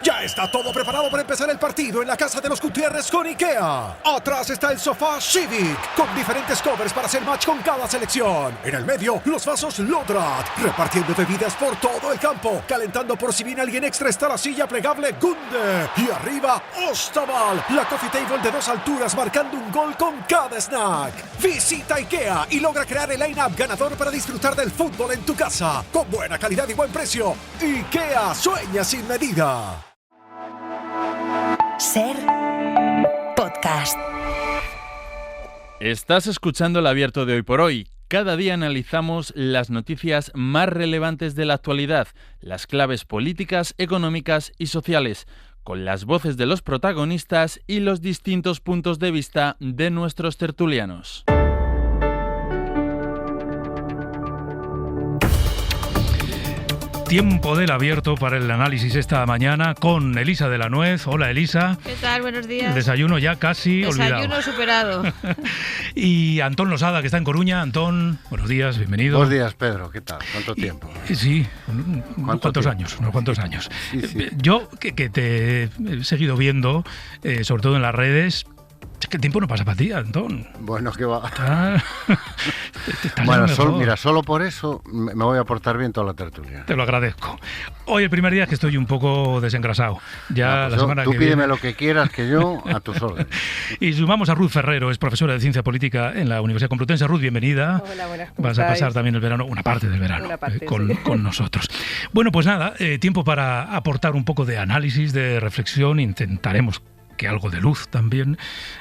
Ya está todo preparado para empezar el partido en la casa de los Gutiérrez con IKEA. Atrás está el sofá Civic, con diferentes covers para hacer match con cada selección. En el medio, los vasos Lodrat, repartiendo bebidas por todo el campo. Calentando por si viene alguien extra está la silla plegable Gunde. Y arriba, Ostaval, la coffee table de 2 alturas marcando un gol con cada snack. Visita IKEA y logra crear el line-up ganador para disfrutar del fútbol en tu casa. Con buena calidad y buen precio. IKEA sueña sin medida. Ser podcast. Estás escuchando el Abierto de Hoy por Hoy. Cada día analizamos las noticias más relevantes de la actualidad, las claves políticas, económicas y sociales, con las voces de los protagonistas y los distintos puntos de vista de nuestros tertulianos. Tiempo del Abierto para el análisis esta mañana con Elisa de la Nuez. Hola, Elisa. ¿Qué tal? Buenos días. El desayuno ya casi olvidado. Desayuno superado. Y Antón Losada, que está en Coruña. Antón, buenos días, bienvenido. Buenos días, Pedro. ¿Qué tal? ¿Cuánto tiempo? Sí, unos cuantos años. Sí. Yo, que te he seguido viendo, sobre todo en las redes. Es que el tiempo no pasa para ti, Antón. Bueno, ¿qué va? Bueno, solo por eso me voy a portar bien toda la tertulia. Te lo agradezco. Hoy el primer día es que estoy un poco desengrasado. Ya pues la semana tú que pídeme viene... lo que quieras, que yo a tus órdenes. Y sumamos a Ruth Ferrero, es profesora de Ciencia Política en la Universidad Complutense. Ruth, bienvenida. Hola, buenas. Vas a pasar también el verano, una parte del verano, con nosotros. Bueno, pues nada, tiempo para aportar un poco de análisis, de reflexión. Intentaremos que algo de luz también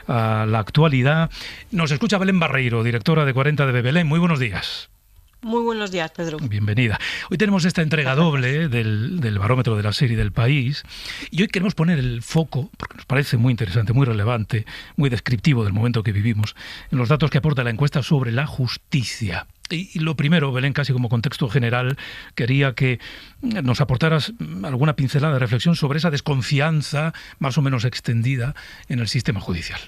a la actualidad. Nos escucha Belén Barreiro, directora de 40 de Belén. Muy buenos días. Muy buenos días, Pedro. Bienvenida. Hoy tenemos esta entrega doble del barómetro de la serie del país y hoy queremos poner el foco, porque nos parece muy interesante, muy relevante, muy descriptivo del momento que vivimos, en los datos que aporta la encuesta sobre la justicia. Y lo primero, Belén, casi como contexto general, quería que nos aportaras alguna pincelada de reflexión sobre esa desconfianza más o menos extendida en el sistema judicial.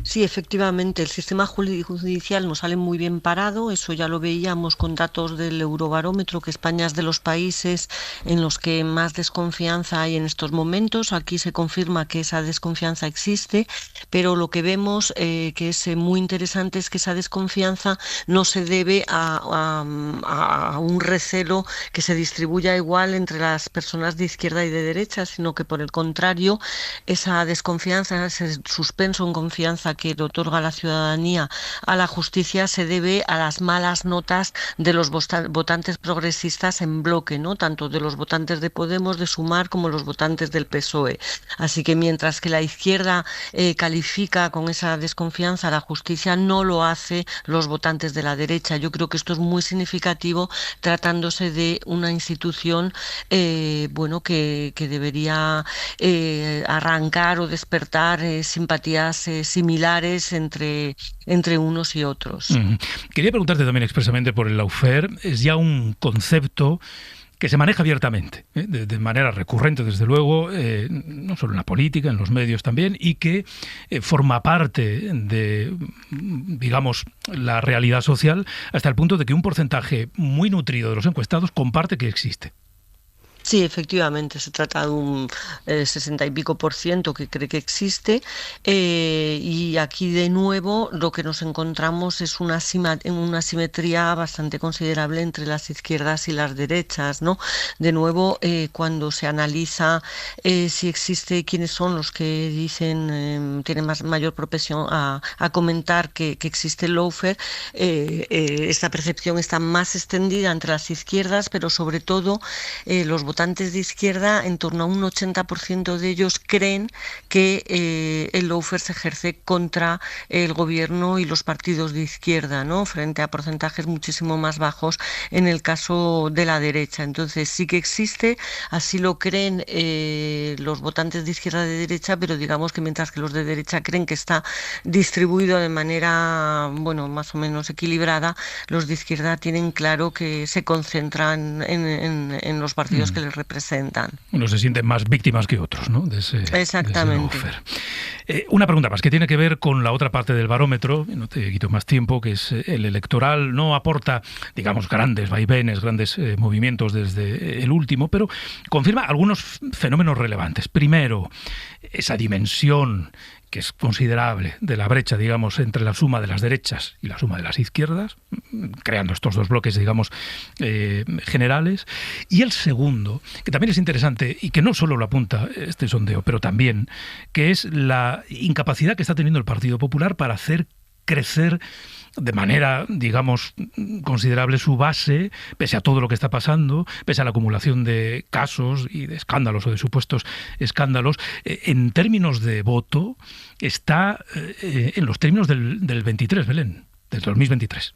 Sí, efectivamente, el sistema judicial nos sale muy bien parado, eso ya lo veíamos con datos del Eurobarómetro, que España es de los países en los que más desconfianza hay en estos momentos. Aquí se confirma que esa desconfianza existe, pero lo que vemos que es muy interesante es que esa desconfianza no se debe a un recelo que se distribuya igual entre las personas de izquierda y de derecha, sino que por el contrario, esa desconfianza, ese suspenso en confianza que le otorga la ciudadanía a la justicia se debe a las malas notas de los votantes progresistas en bloque, ¿no? Tanto de los votantes de Podemos, de Sumar, como los votantes del PSOE. Así que mientras que la izquierda califica con esa desconfianza a la justicia, no lo hace los votantes de la derecha. Yo creo que esto es muy significativo tratándose de una institución que debería arrancar o despertar simpatías similares entre unos y otros. Quería preguntarte también expresamente por el lawfare. Es ya un concepto que se maneja abiertamente, de manera recurrente, desde luego, no solo en la política, en los medios también, y que forma parte de, digamos, la realidad social, hasta el punto de que un porcentaje muy nutrido de los encuestados comparte que existe. Sí, efectivamente, se trata de un 60 y pico % que cree que existe y aquí de nuevo lo que nos encontramos es una simetría bastante considerable entre las izquierdas y las derechas, ¿no? De nuevo, cuando se analiza si existe, quiénes son los que dicen, tienen mayor propensión a comentar que existe el lawfare, esta percepción está más extendida entre las izquierdas, pero sobre todo los votantes de izquierda, en torno a un 80% de ellos creen que el lawfare se ejerce contra el gobierno y los partidos de izquierda, ¿no? Frente a porcentajes muchísimo más bajos en el caso de la derecha. Entonces sí que existe, así lo creen los votantes de izquierda y de derecha, pero digamos que mientras que los de derecha creen que está distribuido de manera, más o menos equilibrada, los de izquierda tienen claro que se concentran en los partidos que les les representan. Unos se sienten más víctimas que otros, ¿no? Exactamente. De ese lawfare. Una pregunta más, que tiene que ver con la otra parte del barómetro, no te quito más tiempo, que es el electoral. No aporta, digamos, grandes vaivenes, grandes movimientos desde el último, pero confirma algunos fenómenos relevantes. Primero, esa dimensión que es considerable de la brecha, digamos, entre la suma de las derechas y la suma de las izquierdas, creando estos dos bloques, digamos, generales. Y el segundo, que también es interesante y que no solo lo apunta este sondeo, pero también, que es la incapacidad que está teniendo el Partido Popular para hacer crecer de manera, digamos, considerable su base, pese a todo lo que está pasando, pese a la acumulación de casos y de escándalos o de supuestos escándalos. En términos de voto, está en los términos del 23, Belén, del 2023.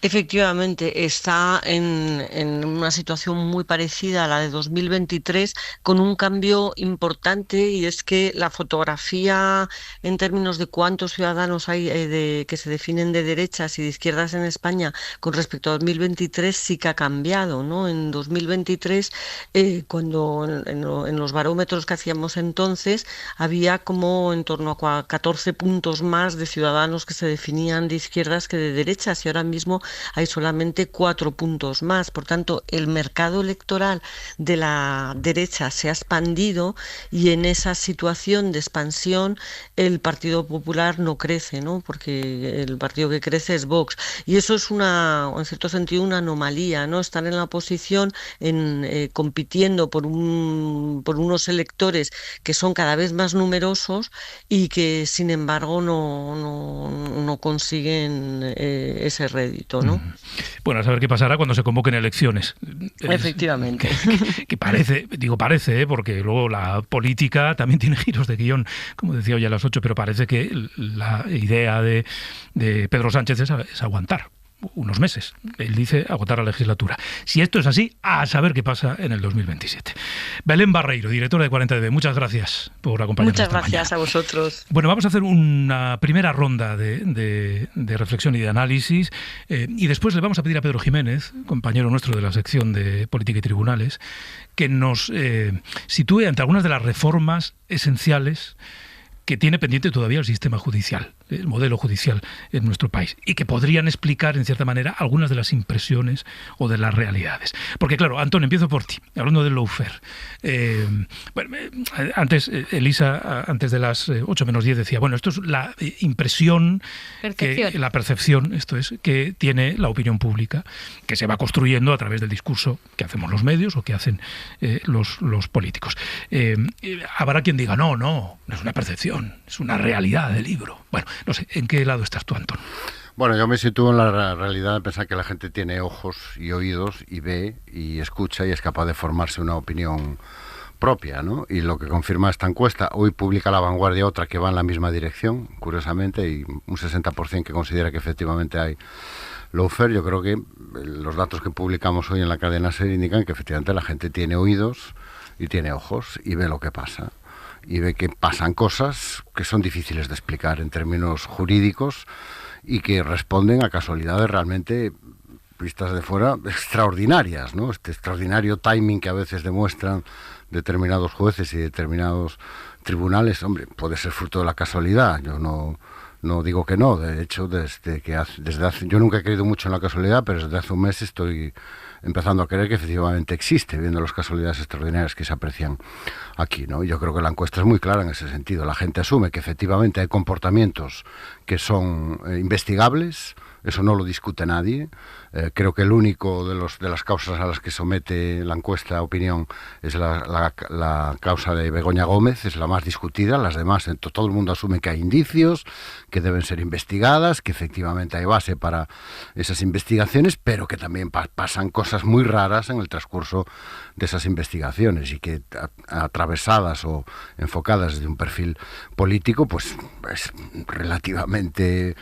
Efectivamente, está en una situación muy parecida a la de 2023, con un cambio importante, y es que la fotografía en términos de cuántos ciudadanos hay que se definen de derechas y de izquierdas en España con respecto a 2023 sí que ha cambiado, ¿no? En 2023, cuando en los barómetros que hacíamos entonces, había como en torno a 14 puntos más de ciudadanos que se definían de izquierdas que de derechas, y ahora mismo hay solamente 4 puntos más. Por tanto, el mercado electoral de la derecha se ha expandido, y en esa situación de expansión el Partido Popular no crece, ¿no? Porque el partido que crece es Vox. Y eso es en cierto sentido, una anomalía, ¿no? Están en la oposición, compitiendo por unos electores que son cada vez más numerosos y que, sin embargo, no consiguen ese rédito, ¿no? Bueno, a saber qué pasará cuando se convoquen elecciones. Efectivamente. Que parece, porque luego la política también tiene giros de guión, como decía hoy a las 8, pero parece que la idea de Pedro Sánchez es aguantar unos meses. Él dice agotar la legislatura. Si esto es así, a saber qué pasa en el 2027. Belén Barreiro, directora de 40DB, muchas gracias por acompañarnos. Muchas gracias a vosotros. Bueno, vamos a hacer una primera ronda de reflexión y de análisis, y después le vamos a pedir a Pedro Jiménez, compañero nuestro de la sección de Política y Tribunales, que nos sitúe ante algunas de las reformas esenciales que tiene pendiente todavía el sistema judicial, el modelo judicial en nuestro país, y que podrían explicar, en cierta manera, algunas de las impresiones o de las realidades. Porque, claro, Antón, empiezo por ti, hablando del lawfare. Antes, Elisa, antes de las 8 menos 10, decía, bueno, esto es la impresión, la percepción, esto es, que tiene la opinión pública, que se va construyendo a través del discurso que hacemos los medios o que hacen los políticos. Habrá quien diga, no es una percepción, es una realidad del libro. Bueno, no sé, ¿en qué lado estás tú, Antón? Bueno, yo me sitúo en la realidad de pensar que la gente tiene ojos y oídos y ve y escucha y es capaz de formarse una opinión propia, ¿no? Y lo que confirma esta encuesta, hoy publica La Vanguardia otra que va en la misma dirección, curiosamente, y un 60% que considera que efectivamente hay lawfare. Yo creo que los datos que publicamos hoy en la cadena SER indican que efectivamente la gente tiene oídos y tiene ojos y ve lo que pasa. Y ve que pasan cosas que son difíciles de explicar en términos jurídicos y que responden a casualidades realmente, vistas de fuera, extraordinarias, ¿no? Este extraordinario timing que a veces demuestran determinados jueces y determinados tribunales, hombre, puede ser fruto de la casualidad. Yo no digo que no. De hecho, yo nunca he creído mucho en la casualidad, pero desde hace un mes estoy empezando a creer que efectivamente existe, viendo las casualidades extraordinarias que se aprecian aquí, ¿no? Yo creo que la encuesta es muy clara en ese sentido. La gente asume que efectivamente hay comportamientos que son investigables, eso no lo discute nadie. Creo que el único de las causas a las que somete la encuesta de opinión es la causa de Begoña Gómez, es la más discutida. Las demás, todo el mundo asume que hay indicios, que deben ser investigadas, que efectivamente hay base para esas investigaciones, pero que también pasan cosas muy raras en el transcurso de esas investigaciones y que atravesadas o enfocadas desde un perfil político, pues es relativamente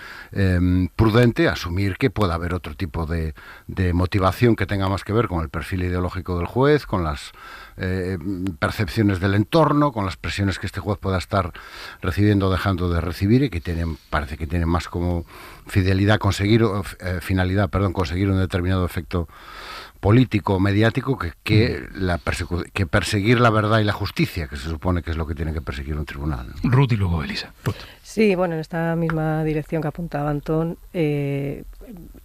prudente asumir que pueda haber otro tipo de motivación que tenga más que ver con el perfil ideológico del juez, con las percepciones del entorno, con las presiones que este juez pueda estar recibiendo o dejando de recibir, y que parece que tienen más como finalidad conseguir un determinado efecto político, mediático, que perseguir la verdad y la justicia, que se supone que es lo que tiene que perseguir un tribunal, ¿no? Ruth y luego Elisa. Ruth. Sí, bueno, en esta misma dirección que apuntaba Antón,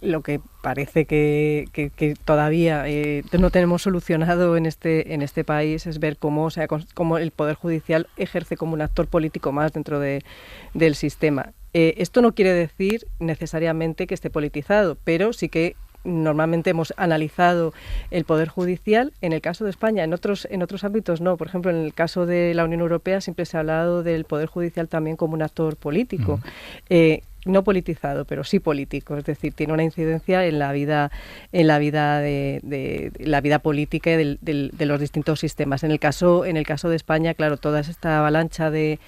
lo que parece que todavía no tenemos solucionado en este país es ver cómo el Poder Judicial ejerce como un actor político más dentro del sistema. Esto no quiere decir necesariamente que esté politizado, pero sí que normalmente hemos analizado el Poder Judicial. En el caso de España, en otros ámbitos no. Por ejemplo, en el caso de la Unión Europea siempre se ha hablado del Poder Judicial también como un actor político. No politizado, pero sí político, es decir, tiene una incidencia en la vida política de los distintos sistemas. En el caso de España, claro, toda esta avalancha de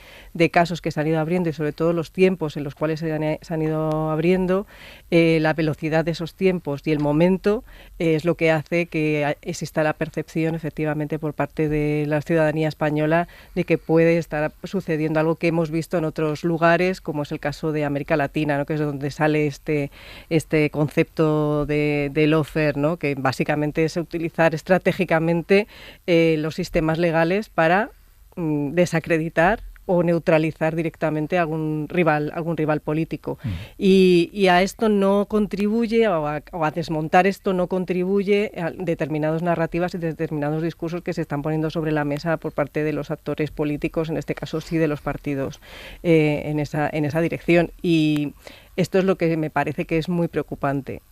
casos que se han ido abriendo, y sobre todo los tiempos en los cuales se han ido abriendo, la velocidad de esos tiempos y el momento es lo que hace que exista la percepción, efectivamente, por parte de la ciudadanía española de que puede estar sucediendo algo que hemos visto en otros lugares, como es el caso de América Latina, ¿no? Que es donde sale este concepto de lawfare, ¿no? Que básicamente es utilizar estratégicamente los sistemas legales para desacreditar o neutralizar directamente algún rival político. Y a esto no contribuye, o a desmontar esto no contribuye a determinadas narrativas y determinados discursos que se están poniendo sobre la mesa por parte de los actores políticos, en este caso sí de los partidos, en esa dirección. Y esto es lo que me parece que es muy preocupante.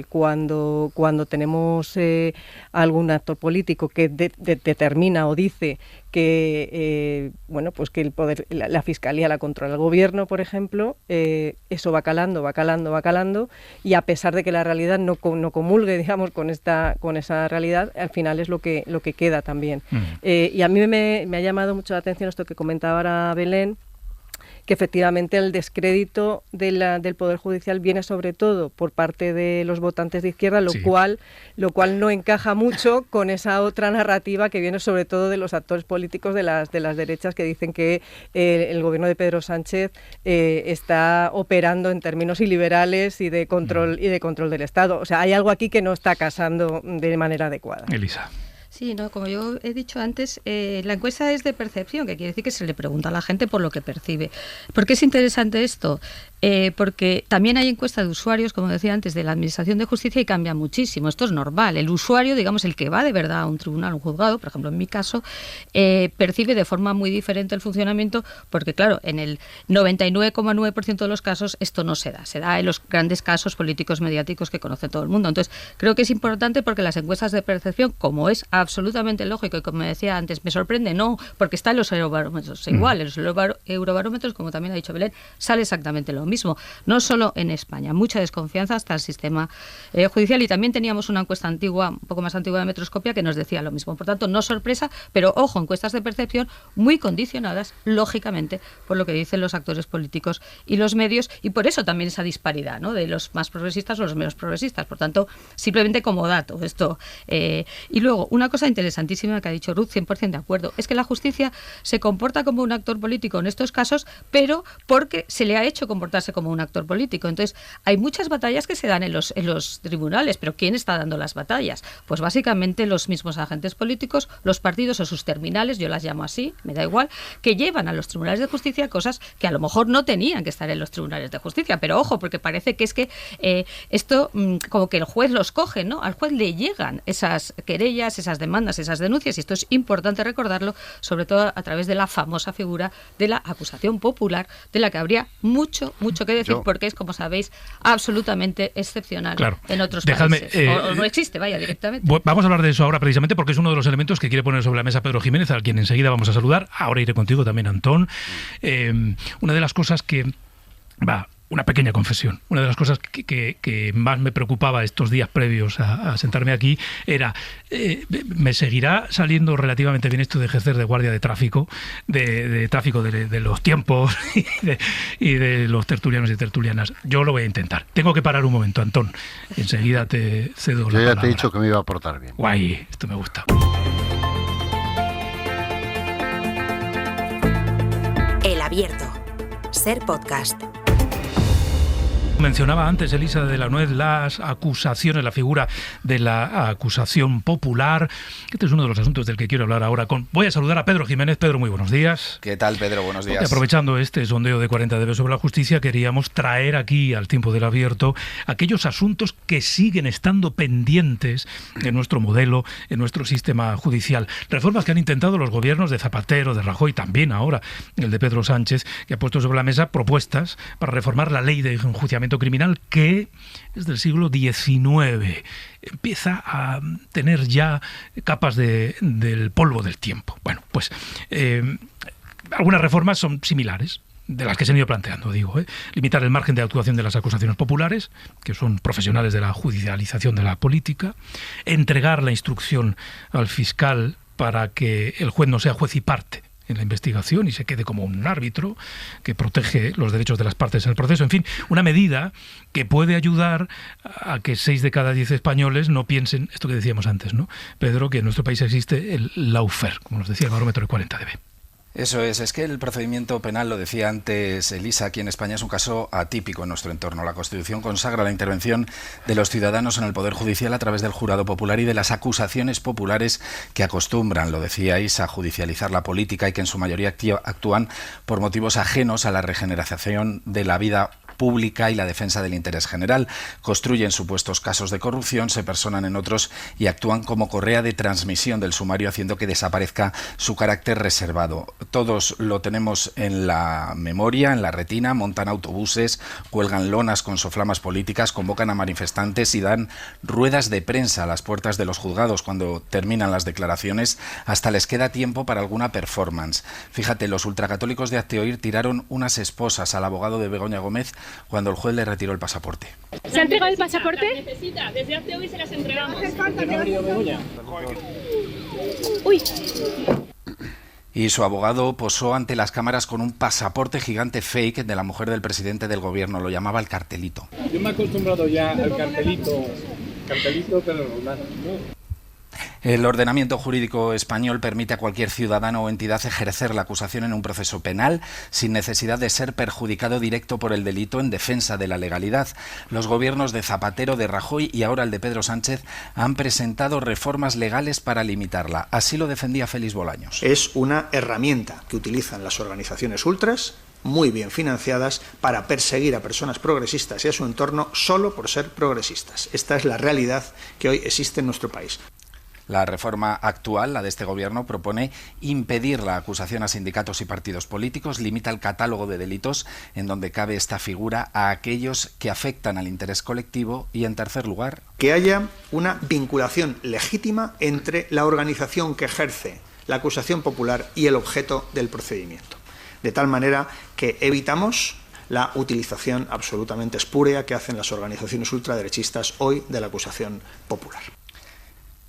Cuando tenemos algún actor político que determina o dice que que el poder, la Fiscalía la controla el Gobierno, por ejemplo, eso va calando, y a pesar de que la realidad no comulgue, digamos, con esa realidad, al final es lo que queda también. Y a mí me ha llamado mucho la atención esto que comentaba ahora Belén, que efectivamente el descrédito del Poder Judicial viene sobre todo por parte de los votantes de izquierda, lo cual no encaja mucho con esa otra narrativa que viene sobre todo de los actores políticos de las derechas, que dicen que el gobierno de Pedro Sánchez está operando en términos iliberales y de control del Estado. O sea, hay algo aquí que no está casando de manera adecuada. Elisa. Sí, no, como yo he dicho antes, la encuesta es de percepción, que quiere decir que se le pregunta a la gente por lo que percibe. ¿Por qué es interesante esto? Porque también hay encuestas de usuarios, como decía antes, de la Administración de Justicia, y cambia muchísimo. Esto es normal. El usuario, digamos, el que va de verdad a un tribunal, un juzgado, por ejemplo, en mi caso, percibe de forma muy diferente el funcionamiento, porque, claro, en el 99,9% de los casos esto no se da. Se da en los grandes casos políticos mediáticos que conoce todo el mundo. Entonces, creo que es importante porque las encuestas de percepción, como es absolutamente lógico, y como decía antes, me sorprende, no, porque está en los eurobarómetros igual. En los eurobarómetros, como también ha dicho Belén, sale exactamente lo mismo. No solo en España, mucha desconfianza hasta el sistema judicial, y también teníamos una encuesta antigua, un poco más antigua, de Metroscopia, que nos decía lo mismo. Por tanto, no sorpresa, pero ojo, encuestas de percepción muy condicionadas, lógicamente, por lo que dicen los actores políticos y los medios, y por eso también esa disparidad, ¿no?, de los más progresistas o los menos progresistas. Por tanto, simplemente como dato esto. Y luego, una cosa interesantísima que ha dicho Ruth, 100% de acuerdo, es que la justicia se comporta como un actor político en estos casos, pero porque se le ha hecho comportarse como un actor político. Entonces, hay muchas batallas que se dan en los tribunales, pero ¿quién está dando las batallas? Pues básicamente los mismos agentes políticos, los partidos o sus terminales, yo las llamo así, me da igual, que llevan a los tribunales de justicia cosas que a lo mejor no tenían que estar en los tribunales de justicia, pero ojo, porque parece que es que esto como que el juez los coge, ¿no? Al juez le llegan esas querellas, esas demandas, esas denuncias, y esto es importante recordarlo, sobre todo a través de la famosa figura de la acusación popular, de la que habría mucho que decir, porque es, como sabéis, absolutamente excepcional en otros países. O no existe, vaya, directamente. Vamos a hablar de eso ahora precisamente, porque es uno de los elementos que quiere poner sobre la mesa Pedro Jiménez, a quien enseguida vamos a saludar. Ahora iré contigo también, Antón. Una de las cosas que... Una pequeña confesión. Una de las cosas que más me preocupaba estos días previos a sentarme aquí era, ¿me seguirá saliendo relativamente bien esto de ejercer de guardia de tráfico, de tráfico de los tiempos y de los tertulianos y tertulianas? Yo lo voy a intentar. Tengo que parar un momento, Antón. Enseguida te cedo la palabra. Yo ya te he dicho que me iba a portar bien. Guay, esto me gusta. Abierto. Ser podcast. Mencionaba antes Elisa de la Nuez las acusaciones, la figura de la acusación popular. Este es uno de los asuntos del que quiero hablar ahora. Voy a saludar a Pedro Jiménez. Pedro, muy buenos días. ¿Qué tal, Pedro? Buenos días. Aprovechando este sondeo de 40 dB sobre la justicia, queríamos traer aquí al tiempo del abierto aquellos asuntos que siguen estando pendientes en nuestro modelo, en nuestro sistema judicial. Reformas que han intentado los gobiernos de Zapatero, de Rajoy, también ahora el de Pedro Sánchez, que ha puesto sobre la mesa propuestas para reformar la ley de enjuiciamiento criminal, que es del siglo XIX. Empieza a tener ya capas del polvo del tiempo. Bueno, pues algunas reformas son similares, de las que se han ido planteando, limitar el margen de actuación de las acusaciones populares, que son profesionales de la judicialización de la política, entregar la instrucción al fiscal para que el juez no sea juez y parte en la investigación y se quede como un árbitro que protege los derechos de las partes en el proceso. En fin, una medida que puede ayudar a que 6 de cada 10 españoles no piensen, esto que decíamos antes, ¿no, Pedro?, que en nuestro país existe el lawfare, como nos decía el barómetro de 40 dB. Eso es que el procedimiento penal, lo decía antes Elisa, aquí en España es un caso atípico en nuestro entorno. La Constitución consagra la intervención de los ciudadanos en el Poder Judicial a través del jurado popular y de las acusaciones populares que acostumbran, lo decíais, a judicializar la política y que en su mayoría actúan por motivos ajenos a la regeneración de la vida pública y la defensa del interés general. Construyen supuestos casos de corrupción, se personan en otros y actúan como correa de transmisión del sumario, haciendo que desaparezca su carácter reservado. Todos lo tenemos en la memoria, en la retina. Montan autobuses, cuelgan lonas con soflamas políticas, convocan a manifestantes y dan ruedas de prensa a las puertas de los juzgados cuando terminan las declaraciones. Hasta les queda tiempo para alguna performance. Fíjate, los ultracatólicos de Hazte-Oír tiraron unas esposas al abogado de Begoña Gómez cuando el juez le retiró el pasaporte. ¿Se ha entregado el pasaporte? Las necesita, desde Hazte-Oír se las entregamos. Uy. Y su abogado posó ante las cámaras con un pasaporte gigante fake de la mujer del presidente del gobierno. Lo llamaba el cartelito. Yo me he acostumbrado ya al cartelito pero normal. El ordenamiento jurídico español permite a cualquier ciudadano o entidad ejercer la acusación en un proceso penal sin necesidad de ser perjudicado directo por el delito en defensa de la legalidad. Los gobiernos de Zapatero, de Rajoy y ahora el de Pedro Sánchez han presentado reformas legales para limitarla. Así lo defendía Félix Bolaños. Es una herramienta que utilizan las organizaciones ultras, muy bien financiadas, para perseguir a personas progresistas y a su entorno solo por ser progresistas. Esta es la realidad que hoy existe en nuestro país. La reforma actual, la de este gobierno, propone impedir la acusación a sindicatos y partidos políticos, limita el catálogo de delitos en donde cabe esta figura a aquellos que afectan al interés colectivo y, en tercer lugar, que haya una vinculación legítima entre la organización que ejerce la acusación popular y el objeto del procedimiento, de tal manera que evitamos la utilización absolutamente espúrea que hacen las organizaciones ultraderechistas hoy de la acusación popular.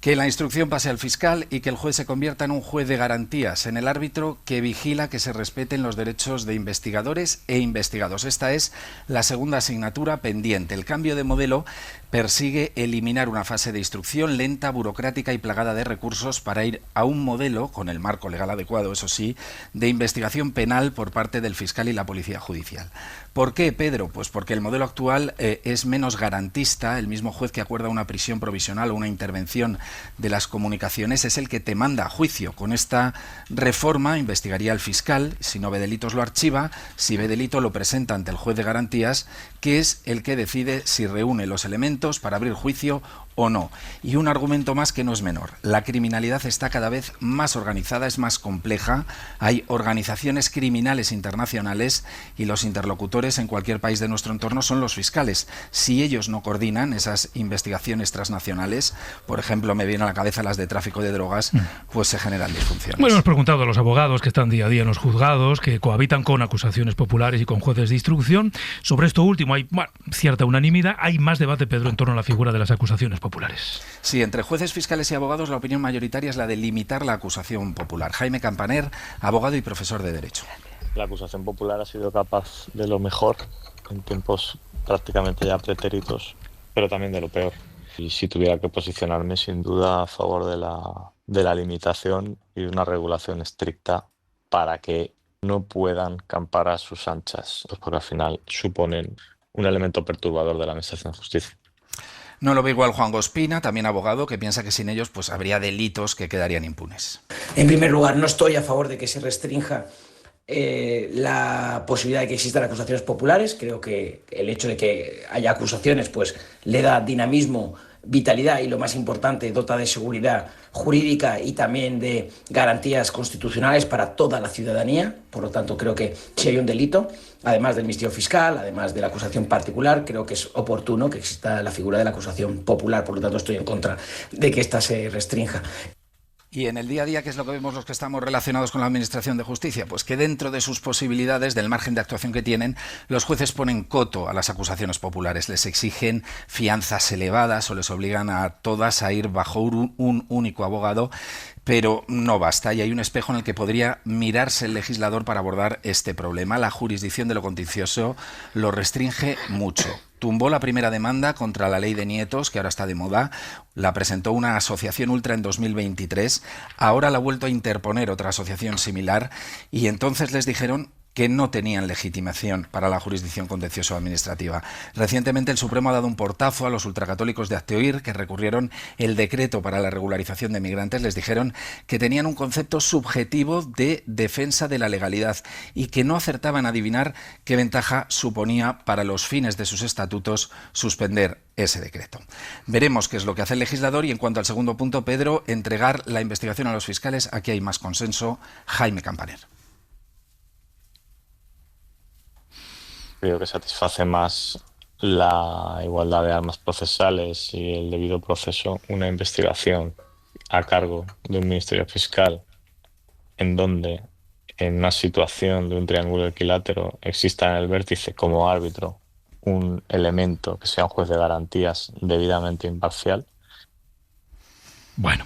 Que la instrucción pase al fiscal y que el juez se convierta en un juez de garantías, en el árbitro que vigila que se respeten los derechos de investigadores e investigados. Esta es la segunda asignatura pendiente. El cambio de modelo persigue eliminar una fase de instrucción lenta, burocrática y plagada de recursos para ir a un modelo, con el marco legal adecuado, eso sí, de investigación penal por parte del fiscal y la policía judicial. ¿Por qué, Pedro? Pues porque el modelo actual es menos garantista. El mismo juez que acuerda una prisión provisional o una intervención de las comunicaciones es el que te manda a juicio. Con esta reforma investigaría el fiscal, si no ve delitos lo archiva, si ve delito lo presenta ante el juez de garantías, que es el que decide si reúne los elementos para abrir juicio o no. Y un argumento más que no es menor. La criminalidad está cada vez más organizada, es más compleja. Hay organizaciones criminales internacionales y los interlocutores en cualquier país de nuestro entorno son los fiscales. Si ellos no coordinan esas investigaciones transnacionales, por ejemplo, me vienen a la cabeza las de tráfico de drogas, pues se generan disfunciones. Bueno, hemos preguntado a los abogados que están día a día en los juzgados, que cohabitan con acusaciones populares y con jueces de instrucción. Sobre esto último hay cierta unanimidad. Hay más debate, Pedro, en torno a la figura de las acusaciones populares. Sí, entre jueces, fiscales y abogados la opinión mayoritaria es la de limitar la acusación popular. Jaime Campaner, abogado y profesor de Derecho. La acusación popular ha sido capaz de lo mejor en tiempos prácticamente ya pretéritos, pero también de lo peor. Y si tuviera que posicionarme, sin duda a favor de la limitación y de una regulación estricta para que no puedan campar a sus anchas, pues porque al final suponen un elemento perturbador de la Administración de Justicia. No lo ve igual Juan Gospina, también abogado, que piensa que sin ellos pues habría delitos que quedarían impunes. En primer lugar, no estoy a favor de que se restrinja la posibilidad de que existan acusaciones populares. Creo que el hecho de que haya acusaciones pues le da dinamismo, vitalidad y, lo más importante, dota de seguridad jurídica y también de garantías constitucionales para toda la ciudadanía. Por lo tanto, creo que si hay un delito, además del Ministerio Fiscal, además de la acusación particular, creo que es oportuno que exista la figura de la acusación popular. Por lo tanto, estoy en contra de que esta se restrinja. Y en el día a día, ¿qué es lo que vemos los que estamos relacionados con la Administración de Justicia? Pues que dentro de sus posibilidades, del margen de actuación que tienen, los jueces ponen coto a las acusaciones populares, les exigen fianzas elevadas o les obligan a todas a ir bajo un único abogado, pero no basta, y hay un espejo en el que podría mirarse el legislador para abordar este problema. La jurisdicción de lo contencioso lo restringe mucho. Tumbó la primera demanda contra la ley de nietos, que ahora está de moda, la presentó una asociación ultra en 2023, ahora la ha vuelto a interponer otra asociación similar, y entonces les dijeron que no tenían legitimación para la jurisdicción contencioso-administrativa. Recientemente el Supremo ha dado un portazo a los ultracatólicos de Hazte-Oír que recurrieron el decreto para la regularización de migrantes. Les dijeron que tenían un concepto subjetivo de defensa de la legalidad y que no acertaban a adivinar qué ventaja suponía para los fines de sus estatutos suspender ese decreto. Veremos qué es lo que hace el legislador. Y en cuanto al segundo punto, Pedro, entregar la investigación a los fiscales, aquí hay más consenso. Jaime Campaner. Creo que satisface más la igualdad de armas procesales y el debido proceso una investigación a cargo de un Ministerio Fiscal en donde, en una situación de un triángulo equilátero, exista en el vértice como árbitro un elemento que sea un juez de garantías debidamente imparcial. Bueno,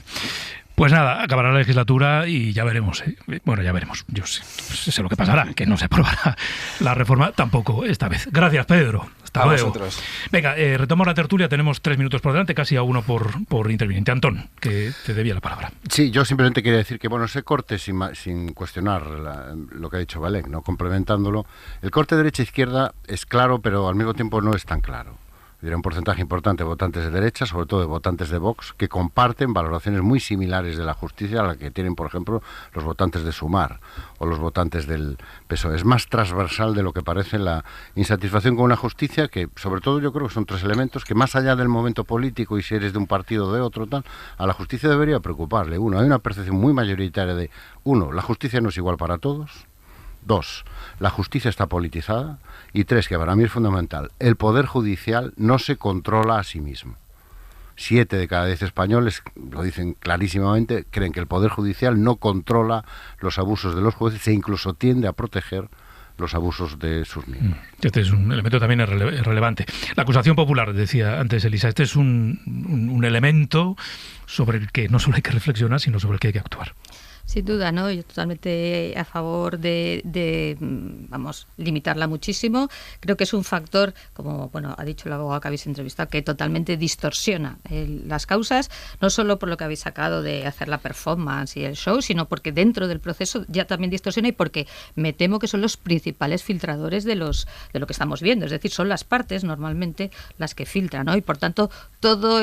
pues nada, acabará la legislatura y ya veremos. Bueno, ya veremos. Yo sé lo que pasará, que no se aprobará la reforma tampoco esta vez. Gracias, Pedro. Hasta luego. Vosotros. Venga, retomamos la tertulia. Tenemos 3 minutos por delante, casi a uno por interviniente. Antón, que te debía la palabra. Sí, yo simplemente quería decir que, bueno, ese corte, sin cuestionar lo que ha dicho Valek, ¿no? Complementándolo, el corte derecha-izquierda es claro, pero al mismo tiempo no es tan claro. Dirá un porcentaje importante de votantes de derecha, sobre todo de votantes de Vox, que comparten valoraciones muy similares de la justicia a la que tienen, por ejemplo, los votantes de Sumar o los votantes del PSOE. Es más transversal de lo que parece la insatisfacción con una justicia que, sobre todo, yo creo que son 3 elementos que, más allá del momento político y si eres de un partido o de otro, tal, a la justicia debería preocuparle. Uno, hay una percepción muy mayoritaria de, la justicia no es igual para todos. 2, la justicia está politizada. Y 3, que para mí es fundamental, el Poder Judicial no se controla a sí mismo. 7 de cada 10 españoles, lo dicen clarísimamente, creen que el Poder Judicial no controla los abusos de los jueces e incluso tiende a proteger los abusos de sus miembros. Este es un elemento también relevante. La acusación popular, decía antes Elisa, este es un elemento sobre el que no solo hay que reflexionar, sino sobre el que hay que actuar. Sin duda, ¿no? Yo totalmente a favor de limitarla muchísimo. Creo que es un factor, como ha dicho el abogado que habéis entrevistado, que totalmente distorsiona las causas, no solo por lo que habéis sacado de hacer la performance y el show, sino porque dentro del proceso ya también distorsiona y porque me temo que son los principales filtradores de lo que estamos viendo. Es decir, son las partes normalmente las que filtran, ¿no? Y por tanto todo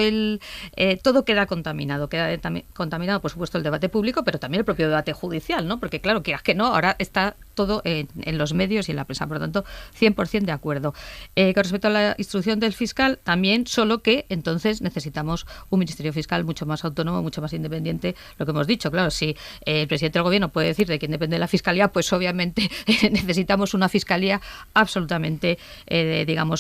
queda contaminado. Queda contaminado, por supuesto, el debate público, pero también el propio debate judicial, ¿no? Porque claro, quieras que no, ahora está todo en los medios y en la prensa, por lo tanto, 100% de acuerdo. Con respecto a la instrucción del fiscal, también, solo que entonces necesitamos un Ministerio Fiscal mucho más autónomo, mucho más independiente, lo que hemos dicho. Claro, si el presidente del Gobierno puede decir de quién depende la Fiscalía, pues obviamente necesitamos una Fiscalía absolutamente,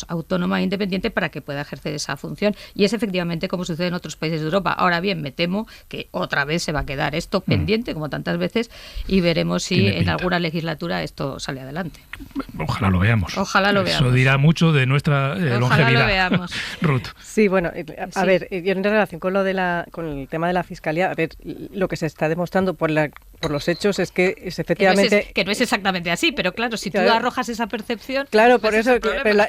autónoma e independiente para que pueda ejercer esa función. Y es efectivamente como sucede en otros países de Europa. Ahora bien, me temo que otra vez se va a quedar esto pendiente, como tantas veces, y veremos si en alguna legislatura esto sale adelante. Ojalá lo veamos. Ojalá lo veamos. Eso dirá mucho de nuestra longevidad. Ojalá lo veamos. Ruth. Sí, bueno, ver, yo en relación con con el tema de la Fiscalía, a ver, lo que se está demostrando por la por los hechos es que es efectivamente... Que no es exactamente así, pero claro, si tú arrojas esa percepción... Claro, por eso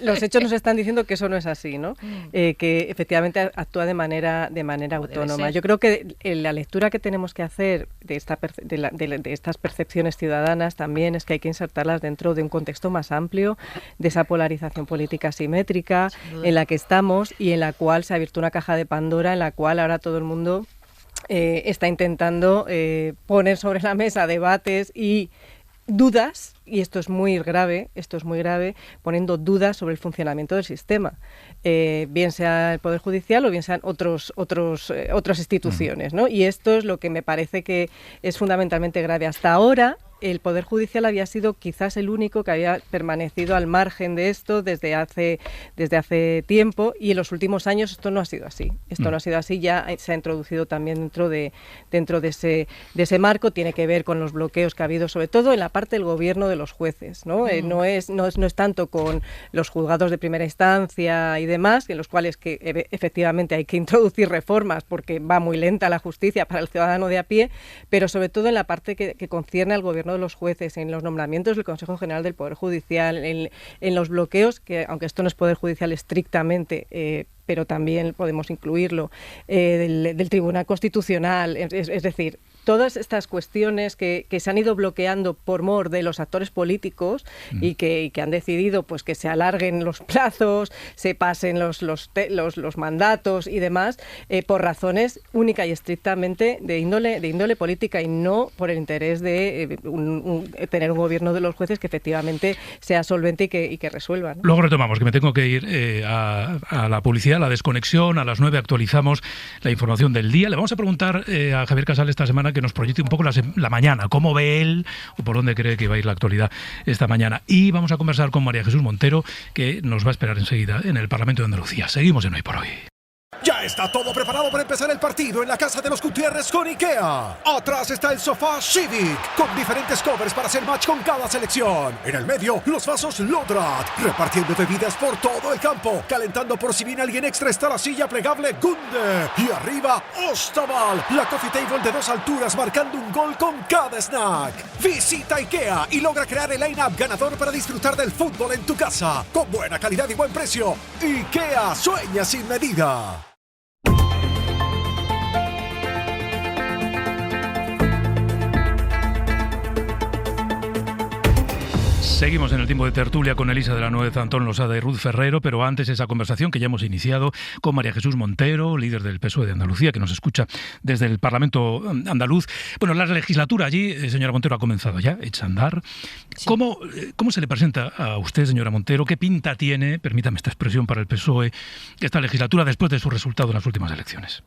los hechos nos están diciendo que eso no es así, ¿no? Que efectivamente actúa de manera autónoma. Yo creo que la lectura que tenemos que hacer de estas percepciones ciudadanas también es que hay que insertarlas dentro de un contexto más amplio, de esa polarización política asimétrica en la que estamos y en la cual se ha abierto una caja de Pandora, en la cual ahora todo el mundo está intentando poner sobre la mesa debates y dudas, y esto es muy grave, poniendo dudas sobre el funcionamiento del sistema, bien sea el Poder Judicial o bien sean otras instituciones, ¿no? Y esto es lo que me parece que es fundamentalmente grave. Hasta ahora el Poder Judicial había sido quizás el único que había permanecido al margen de esto desde hace tiempo, y en los últimos años esto no ha sido así. Esto no ha sido así, ya se ha introducido también dentro de ese marco. Tiene que ver con los bloqueos que ha habido, sobre todo en la parte del gobierno de los jueces, ¿no? No es tanto con los juzgados de primera instancia y demás, en los cuales que efectivamente hay que introducir reformas porque va muy lenta la justicia para el ciudadano de a pie, pero sobre todo en la parte que concierne al gobierno de los jueces, en los nombramientos del Consejo General del Poder Judicial, en los bloqueos, que aunque esto no es Poder Judicial estrictamente, pero también podemos incluirlo, del Tribunal Constitucional, es decir, todas estas cuestiones que se han ido bloqueando por mor de los actores políticos y que han decidido pues que se alarguen los plazos, se pasen los mandatos y demás, por razones única y estrictamente de índole política, y no por el interés de tener un gobierno de los jueces que efectivamente sea solvente y que resuelva, ¿no? Luego retomamos, que me tengo que ir a la publicidad, la desconexión. A las 9 actualizamos la información del día. Le vamos a preguntar a Javier Casal esta semana que nos proyecte un poco la mañana, cómo ve él o por dónde cree que va a ir la actualidad esta mañana. Y vamos a conversar con María Jesús Montero, que nos va a esperar enseguida en el Parlamento de Andalucía. Seguimos en Hoy por Hoy. Ya está todo preparado para empezar el partido en la casa de los Gutiérrez con IKEA. Atrás está el sofá Civic, con diferentes covers para hacer match con cada selección. En el medio, los vasos Lodrat, repartiendo bebidas por todo el campo. Calentando por si viene alguien extra está la silla plegable Gunde. Y arriba, Ostaval, la coffee table de 2 alturas marcando un gol con cada snack. Visita IKEA y logra crear el line-up ganador para disfrutar del fútbol en tu casa. Con buena calidad y buen precio. IKEA sueña sin medida. Seguimos en el tiempo de tertulia con Elisa de la Nuez, Antón Losada y Ruth Ferrero, pero antes esa conversación que ya hemos iniciado con María Jesús Montero, líder del PSOE de Andalucía, que nos escucha desde el Parlamento andaluz. Bueno, la legislatura allí, señora Montero, ha comenzado ya, echa a andar. Sí. ¿Cómo se le presenta a usted, señora Montero? ¿Qué pinta tiene, permítame esta expresión, para el PSOE esta legislatura después de su resultado en las últimas elecciones?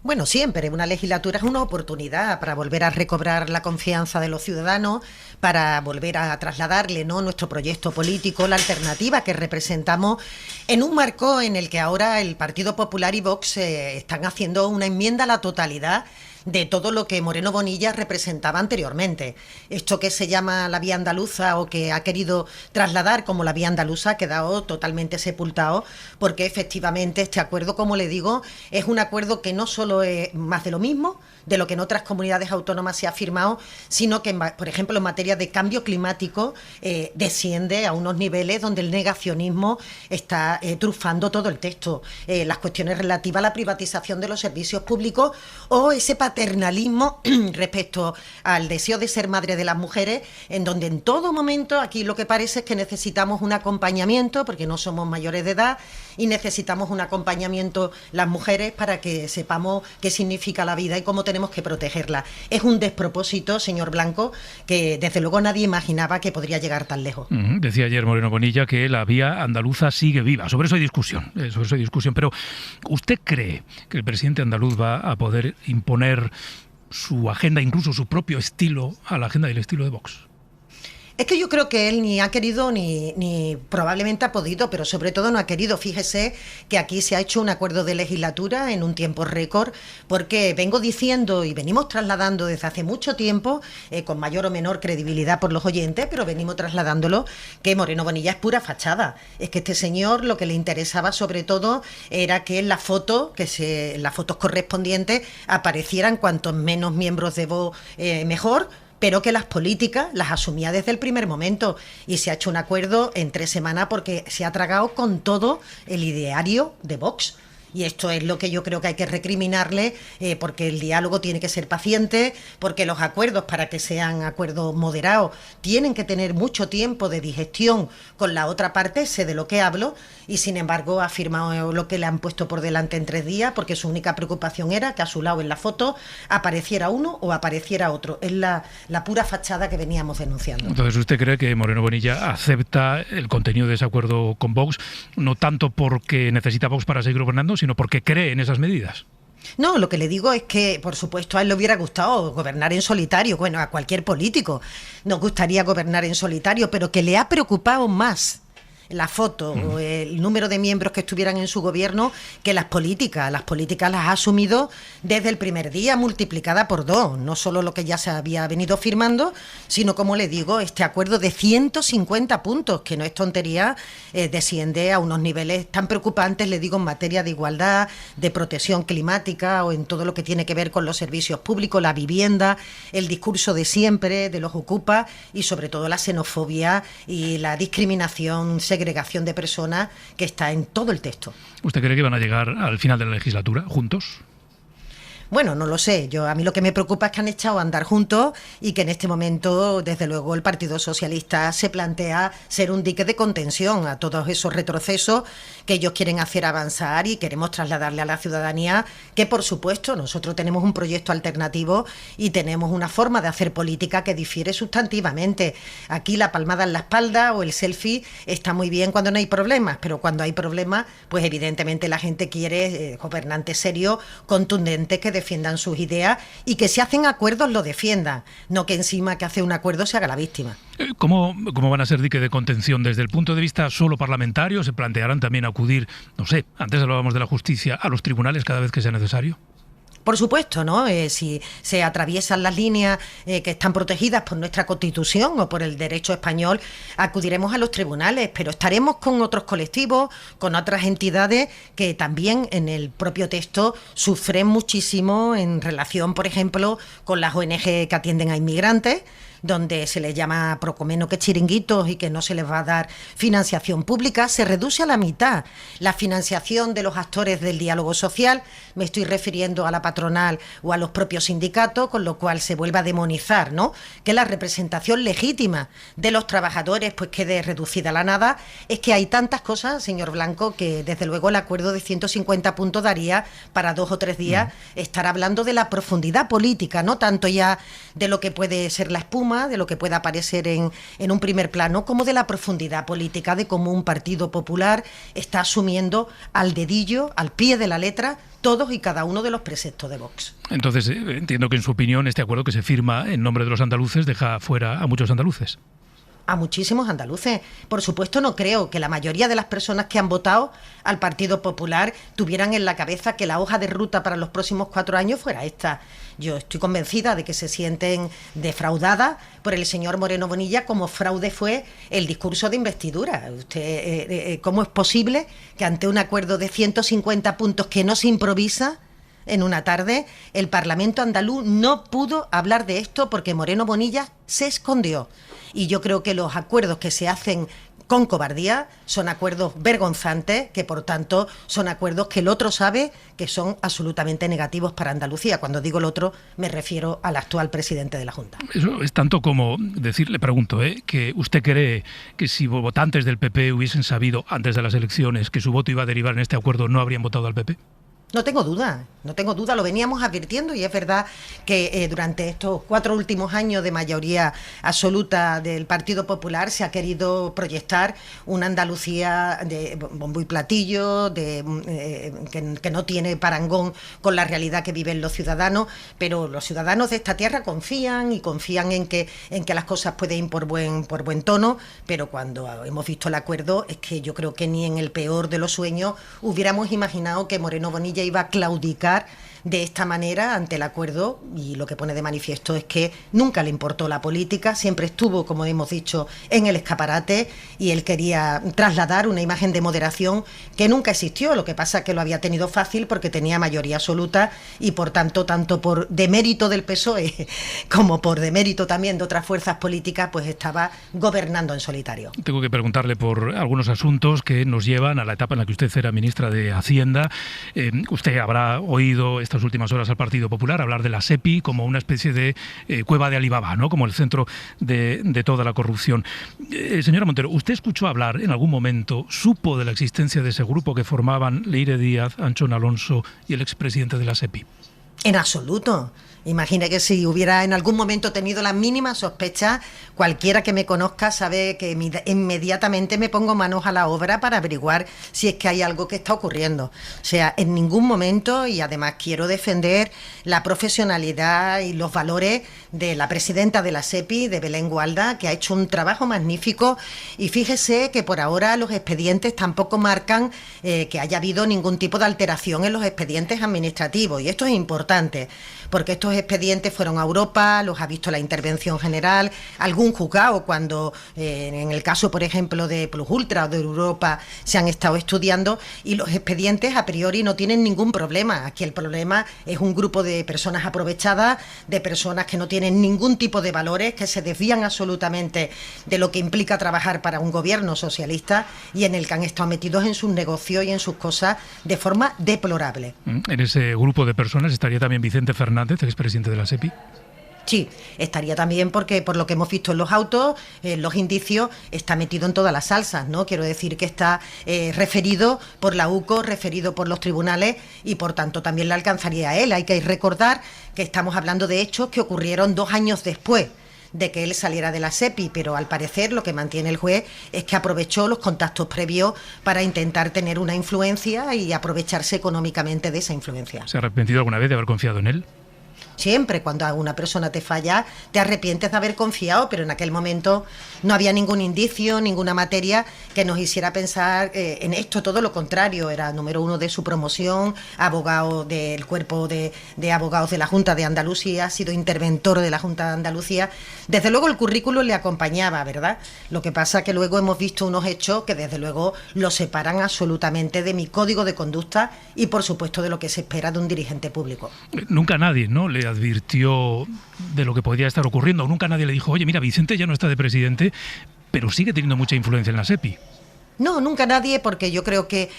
Bueno, siempre una legislatura es una oportunidad para volver a recobrar la confianza de los ciudadanos, para volver a trasladarle, ¿no?, nuestro proyecto político, la alternativa que representamos, en un marco en el que ahora el Partido Popular y Vox están haciendo una enmienda a la totalidad de todo lo que Moreno Bonilla representaba anteriormente. Esto que se llama la vía andaluza, o que ha querido trasladar como la vía andaluza, ha quedado totalmente sepultado, porque efectivamente este acuerdo, como le digo, es un acuerdo que no solo es más de lo mismo, de lo que en otras comunidades autónomas se ha firmado, sino que, por ejemplo, en materia de cambio climático, desciende a unos niveles donde el negacionismo está trufando todo el texto. Las cuestiones relativas a la privatización de los servicios públicos, o ese paternalismo respecto al deseo de ser madre de las mujeres, en donde en todo momento aquí lo que parece es que necesitamos un acompañamiento, porque no somos mayores de edad, y necesitamos un acompañamiento las mujeres para que sepamos qué significa la vida y cómo tenemos que protegerla. Es un despropósito, señor Blanco, que desde luego nadie imaginaba que podría llegar tan lejos. Decía ayer Moreno Bonilla que la vía andaluza sigue viva. Sobre eso hay discusión, pero ¿usted cree que el presidente andaluz va a poder imponer su agenda, incluso su propio estilo, a la agenda y el estilo de Vox? Es que yo creo que él ni ha querido ni probablemente ha podido, pero sobre todo no ha querido. Fíjese que aquí se ha hecho un acuerdo de legislatura en un tiempo récord, porque vengo diciendo y venimos trasladando desde hace mucho tiempo, con mayor o menor credibilidad por los oyentes, pero venimos trasladándolo, que Moreno Bonilla es pura fachada. Es que este señor lo que le interesaba sobre todo era que en la foto, en las fotos correspondientes aparecieran cuantos menos miembros de Vox mejor, pero que las políticas las asumía desde el primer momento, y se ha hecho un acuerdo en 3 semanas porque se ha tragado con todo el ideario de Vox. Y esto es lo que yo creo que hay que recriminarle, porque el diálogo tiene que ser paciente, porque los acuerdos, para que sean acuerdos moderados, tienen que tener mucho tiempo de digestión con la otra parte, sé de lo que hablo, y sin embargo ha firmado lo que le han puesto por delante en 3 días, porque su única preocupación era que a su lado en la foto apareciera uno o apareciera otro. Es la pura fachada que veníamos denunciando. Entonces, ¿usted cree que Moreno Bonilla acepta el contenido de ese acuerdo con Vox, no tanto porque necesita Vox para seguir gobernando, sino porque cree en esas medidas? No, lo que le digo es que, por supuesto, a él le hubiera gustado gobernar en solitario. Bueno, a cualquier político nos gustaría gobernar en solitario, pero que le ha preocupado más la foto o el número de miembros que estuvieran en su gobierno que las políticas. Las políticas las ha asumido desde el primer día, multiplicada por 2. No solo lo que ya se había venido firmando, sino, como le digo, este acuerdo de 150 puntos, que no es tontería, desciende a unos niveles tan preocupantes, le digo, en materia de igualdad, de protección climática o en todo lo que tiene que ver con los servicios públicos, la vivienda, el discurso de siempre de los ocupas y sobre todo la xenofobia y la discriminación, segregación de personas que está en todo el texto. ¿Usted cree que van a llegar al final de la legislatura juntos? Bueno, no lo sé. A mí lo que me preocupa es que han echado a andar juntos y que en este momento, desde luego, el Partido Socialista se plantea ser un dique de contención a todos esos retrocesos que ellos quieren hacer avanzar, y queremos trasladarle a la ciudadanía que, por supuesto, nosotros tenemos un proyecto alternativo y tenemos una forma de hacer política que difiere sustantivamente. Aquí la palmada en la espalda o el selfie está muy bien cuando no hay problemas, pero cuando hay problemas, pues evidentemente la gente quiere gobernantes serios, contundentes, que defiendan sus ideas y que si hacen acuerdos lo defiendan, no que encima que hace un acuerdo se haga la víctima. ¿Cómo van a ser dique de contención desde el punto de vista solo parlamentario? ¿Se plantearán también acudir, no sé, antes hablábamos de la justicia, a los tribunales cada vez que sea necesario? Por supuesto, ¿no? Si se atraviesan las líneas que están protegidas por nuestra Constitución o por el derecho español, acudiremos a los tribunales, pero estaremos con otros colectivos, con otras entidades que también en el propio texto sufren muchísimo en relación, por ejemplo, con las ONG que atienden a inmigrantes, donde se les llama poco menos que chiringuitos y que no se les va a dar financiación pública. Se reduce a la mitad la financiación de los actores del diálogo social, me estoy refiriendo a la patronal o a los propios sindicatos, con lo cual se vuelve a demonizar, ¿no?, que la representación legítima de los trabajadores pues quede reducida a la nada. Es que hay tantas cosas, señor Blanco, que desde luego el acuerdo de 150 puntos daría para 2 o 3 días estar hablando de la profundidad política, no tanto ya de lo que puede ser la espuma, de lo que pueda aparecer en un primer plano, como de la profundidad política, de cómo un Partido Popular está asumiendo al dedillo, al pie de la letra, todos y cada uno de los preceptos de Vox. Entonces, entiendo que en su opinión este acuerdo que se firma en nombre de los andaluces deja fuera a muchos andaluces. A muchísimos andaluces. Por supuesto, no creo que la mayoría de las personas que han votado al Partido Popular tuvieran en la cabeza que la hoja de ruta para los próximos 4 años fuera esta. Yo estoy convencida de que se sienten defraudadas por el señor Moreno Bonilla, como fraude fue el discurso de investidura. ¿Cómo es posible que ante un acuerdo de 150 puntos que no se improvisa en una tarde, el Parlamento andaluz no pudo hablar de esto porque Moreno Bonilla se escondió? Y yo creo que los acuerdos que se hacen con cobardía son acuerdos vergonzantes, que por tanto son acuerdos que el otro sabe que son absolutamente negativos para Andalucía. Cuando digo el otro, me refiero al actual presidente de la Junta. Eso es tanto como decir, le pregunto, que usted cree que si votantes del PP hubiesen sabido antes de las elecciones que su voto iba a derivar en este acuerdo, ¿no habrían votado al PP? No tengo duda, lo veníamos advirtiendo y es verdad que durante estos 4 últimos años de mayoría absoluta del Partido Popular se ha querido proyectar una Andalucía de bombo y platillo, que no tiene parangón con la realidad que viven los ciudadanos, pero los ciudadanos de esta tierra confían en que las cosas pueden ir por buen tono, pero cuando hemos visto el acuerdo es que yo creo que ni en el peor de los sueños hubiéramos imaginado que Moreno Bonilla iba a claudicar de esta manera ante el acuerdo, y lo que pone de manifiesto es que nunca le importó la política, siempre estuvo, como hemos dicho, en el escaparate, y él quería trasladar una imagen de moderación que nunca existió. Lo que pasa es que lo había tenido fácil porque tenía mayoría absoluta y por tanto por demérito del PSOE como por demérito también de otras fuerzas políticas, pues estaba gobernando en solitario. Tengo que preguntarle por algunos asuntos que nos llevan a la etapa en la que usted era ministra de Hacienda. Usted habrá oído estas últimas horas al Partido Popular hablar de la SEPI como una especie de cueva de Alibaba, ¿no? Como el centro de toda la corrupción. Señora Montero, ¿usted escuchó hablar en algún momento, supo de la existencia de ese grupo que formaban Leire Díaz, Anchón Alonso y el expresidente de la SEPI? En absoluto. Imagine que si hubiera en algún momento tenido la mínima sospecha, cualquiera que me conozca sabe que inmediatamente me pongo manos a la obra para averiguar si es que hay algo que está ocurriendo. O sea, en ningún momento, y además quiero defender la profesionalidad y los valores de la presidenta de la SEPI, de Belén Gualda, que ha hecho un trabajo magnífico, y fíjese que por ahora los expedientes tampoco marcan que haya habido ningún tipo de alteración en los expedientes administrativos, y esto es importante, porque estos expedientes fueron a Europa, los ha visto la Intervención General, algún juzgado cuando en el caso, por ejemplo, de Plus Ultra o de Europa se han estado estudiando, y los expedientes a priori no tienen ningún problema. Aquí el problema es un grupo de personas aprovechadas, de personas que no tienen ningún tipo de valores, que se desvían absolutamente de lo que implica trabajar para un gobierno socialista y en el que han estado metidos en sus negocios y en sus cosas de forma deplorable. En ese grupo de personas estaría también Vicente Fernández, expresidente de la SEPI. Sí, estaría también porque por lo que hemos visto en los autos, los indicios, está metido en todas las salsas, ¿no? Quiero decir que está referido por la UCO, referido por los tribunales y por tanto también le alcanzaría a él. Hay que recordar que estamos hablando de hechos que ocurrieron 2 años después de que él saliera de la SEPI, pero al parecer lo que mantiene el juez es que aprovechó los contactos previos para intentar tener una influencia y aprovecharse económicamente de esa influencia. ¿Se ha arrepentido alguna vez de haber confiado en él? Siempre, cuando una persona te falla, te arrepientes de haber confiado, pero en aquel momento no había ningún indicio, ninguna materia que nos hiciera pensar en esto, todo lo contrario. Era número 1 de su promoción, abogado del cuerpo de abogados de la Junta de Andalucía, ha sido interventor de la Junta de Andalucía. Desde luego el currículum le acompañaba, ¿verdad? Lo que pasa que luego hemos visto unos hechos que desde luego lo separan absolutamente de mi código de conducta y por supuesto de lo que se espera de un dirigente público. Nunca nadie, ¿no?, le advirtió de lo que podría estar ocurriendo. Nunca nadie le dijo, oye, mira, Vicente ya no está de presidente, pero sigue teniendo mucha influencia en la SEPI. No, nunca nadie, porque yo creo que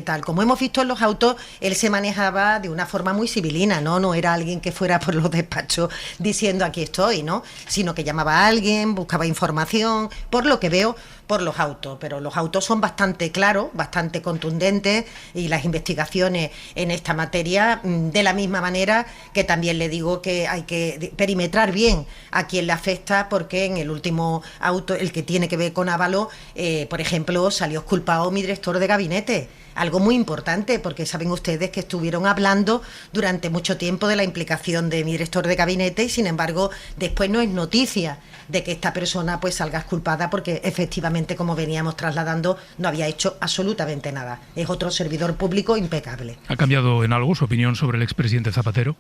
tal como hemos visto en los autos, él se manejaba de una forma muy civilina, ¿no? No era alguien que fuera por los despachos diciendo aquí estoy, ¿no? Sino que llamaba a alguien, buscaba información, por lo que veo, por los autos. Pero los autos son bastante claros, bastante contundentes, y las investigaciones en esta materia, de la misma manera que también le digo que hay que perimetrar bien a quien le afecta, porque en el último auto, el que tiene que ver con Ábalos, por ejemplo, salió exculpado mi director de gabinete. Algo muy importante, porque saben ustedes que estuvieron hablando durante mucho tiempo de la implicación de mi director de gabinete y sin embargo después no es noticia de que esta persona pues salga exculpada, porque efectivamente, como veníamos trasladando, no había hecho absolutamente nada. Es otro servidor público impecable. ¿Ha cambiado en algo su opinión sobre el expresidente Zapatero?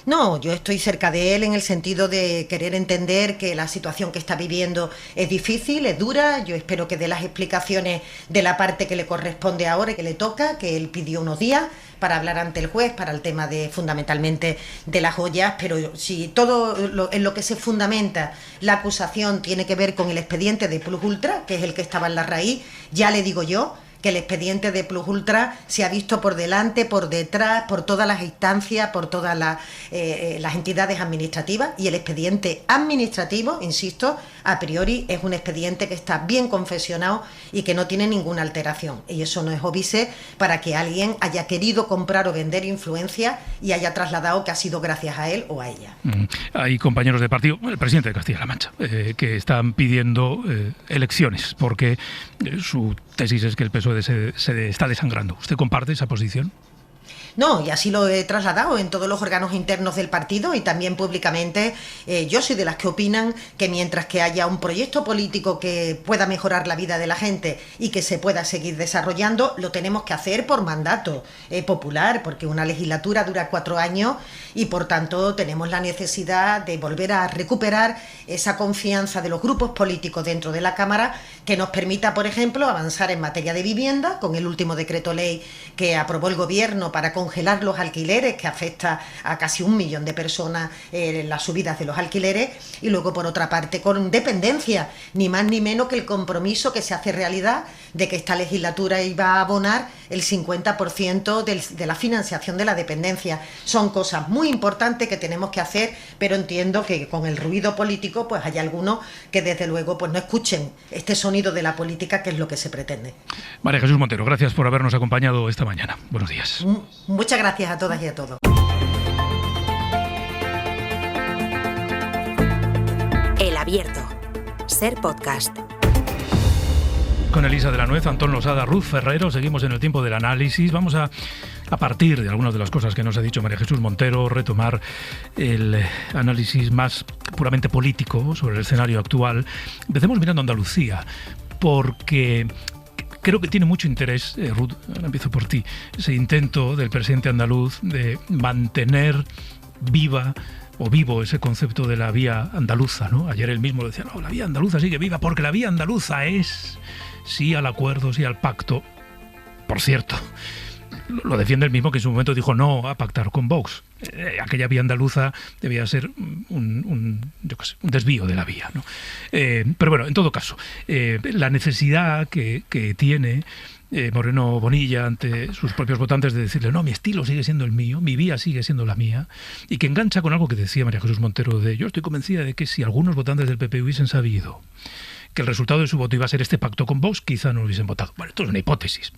No, yo estoy cerca de él en el sentido de querer entender que la situación que está viviendo es difícil, es dura. Yo espero que dé las explicaciones de la parte que le corresponde ahora y que le toca, que él pidió unos días para hablar ante el juez, para el tema de fundamentalmente de las joyas, pero si todo en lo que se fundamenta la acusación tiene que ver con el expediente de Plus Ultra, que es el que estaba en la raíz, ya le digo yo que el expediente de Plus Ultra se ha visto por delante, por detrás, por todas las instancias, por todas las entidades administrativas, y el expediente administrativo, insisto, a priori es un expediente que está bien confeccionado y que no tiene ninguna alteración. Y eso no es óbice para que alguien haya querido comprar o vender influencia y haya trasladado que ha sido gracias a él o a ella. Hay compañeros de partido, el presidente de Castilla-La Mancha, que están pidiendo elecciones porque su tesis es que el PSOE se está desangrando. ¿Usted comparte esa posición? No, y así lo he trasladado en todos los órganos internos del partido y también públicamente. Yo soy de las que opinan que mientras que haya un proyecto político que pueda mejorar la vida de la gente y que se pueda seguir desarrollando, lo tenemos que hacer por mandato popular, porque una legislatura dura 4 años y por tanto tenemos la necesidad de volver a recuperar esa confianza de los grupos políticos dentro de la Cámara que nos permita, por ejemplo, avanzar en materia de vivienda con el último decreto ley que aprobó el Gobierno para congelar los alquileres, que afecta a casi 1 millón de personas las subidas de los alquileres, y luego por otra parte con dependencia, ni más ni menos que el compromiso que se hace realidad de que esta legislatura iba a abonar el 50% de la financiación de la dependencia. Son cosas muy importantes que tenemos que hacer, pero entiendo que con el ruido político pues hay algunos que desde luego pues no escuchen este sonido de la política, que es lo que se pretende. María Jesús Montero, gracias por habernos acompañado esta mañana. Buenos días. Muchas gracias a todas y a todos. El Abierto. Ser Podcast. Con Elisa de la Nuez, Antón Losada, Ruth Ferrero, seguimos en el tiempo del análisis. Vamos a partir de algunas de las cosas que nos ha dicho María Jesús Montero, retomar el análisis más puramente político sobre el escenario actual. Empecemos mirando Andalucía, porque creo que tiene mucho interés, Ruth, ahora empiezo por ti, ese intento del presidente andaluz de mantener vivo ese concepto de la vía andaluza, ¿no? Ayer él mismo decía, no, la vía andaluza sigue viva, porque la vía andaluza es sí al acuerdo, sí al pacto. Por cierto, lo defiende él mismo, que en su momento dijo no a pactar con Vox. Aquella vía andaluza debía ser un desvío de la vía, ¿no? Pero bueno, en todo caso, la necesidad que tiene Moreno Bonilla ante sus propios votantes de decirle no, mi estilo sigue siendo el mío, mi vía sigue siendo la mía, y que engancha con algo que decía María Jesús Montero de yo estoy convencida de que si algunos votantes del PP hubiesen sabido que el resultado de su voto iba a ser este pacto con Vox, quizá no lo hubiesen votado. Bueno, esto es una hipótesis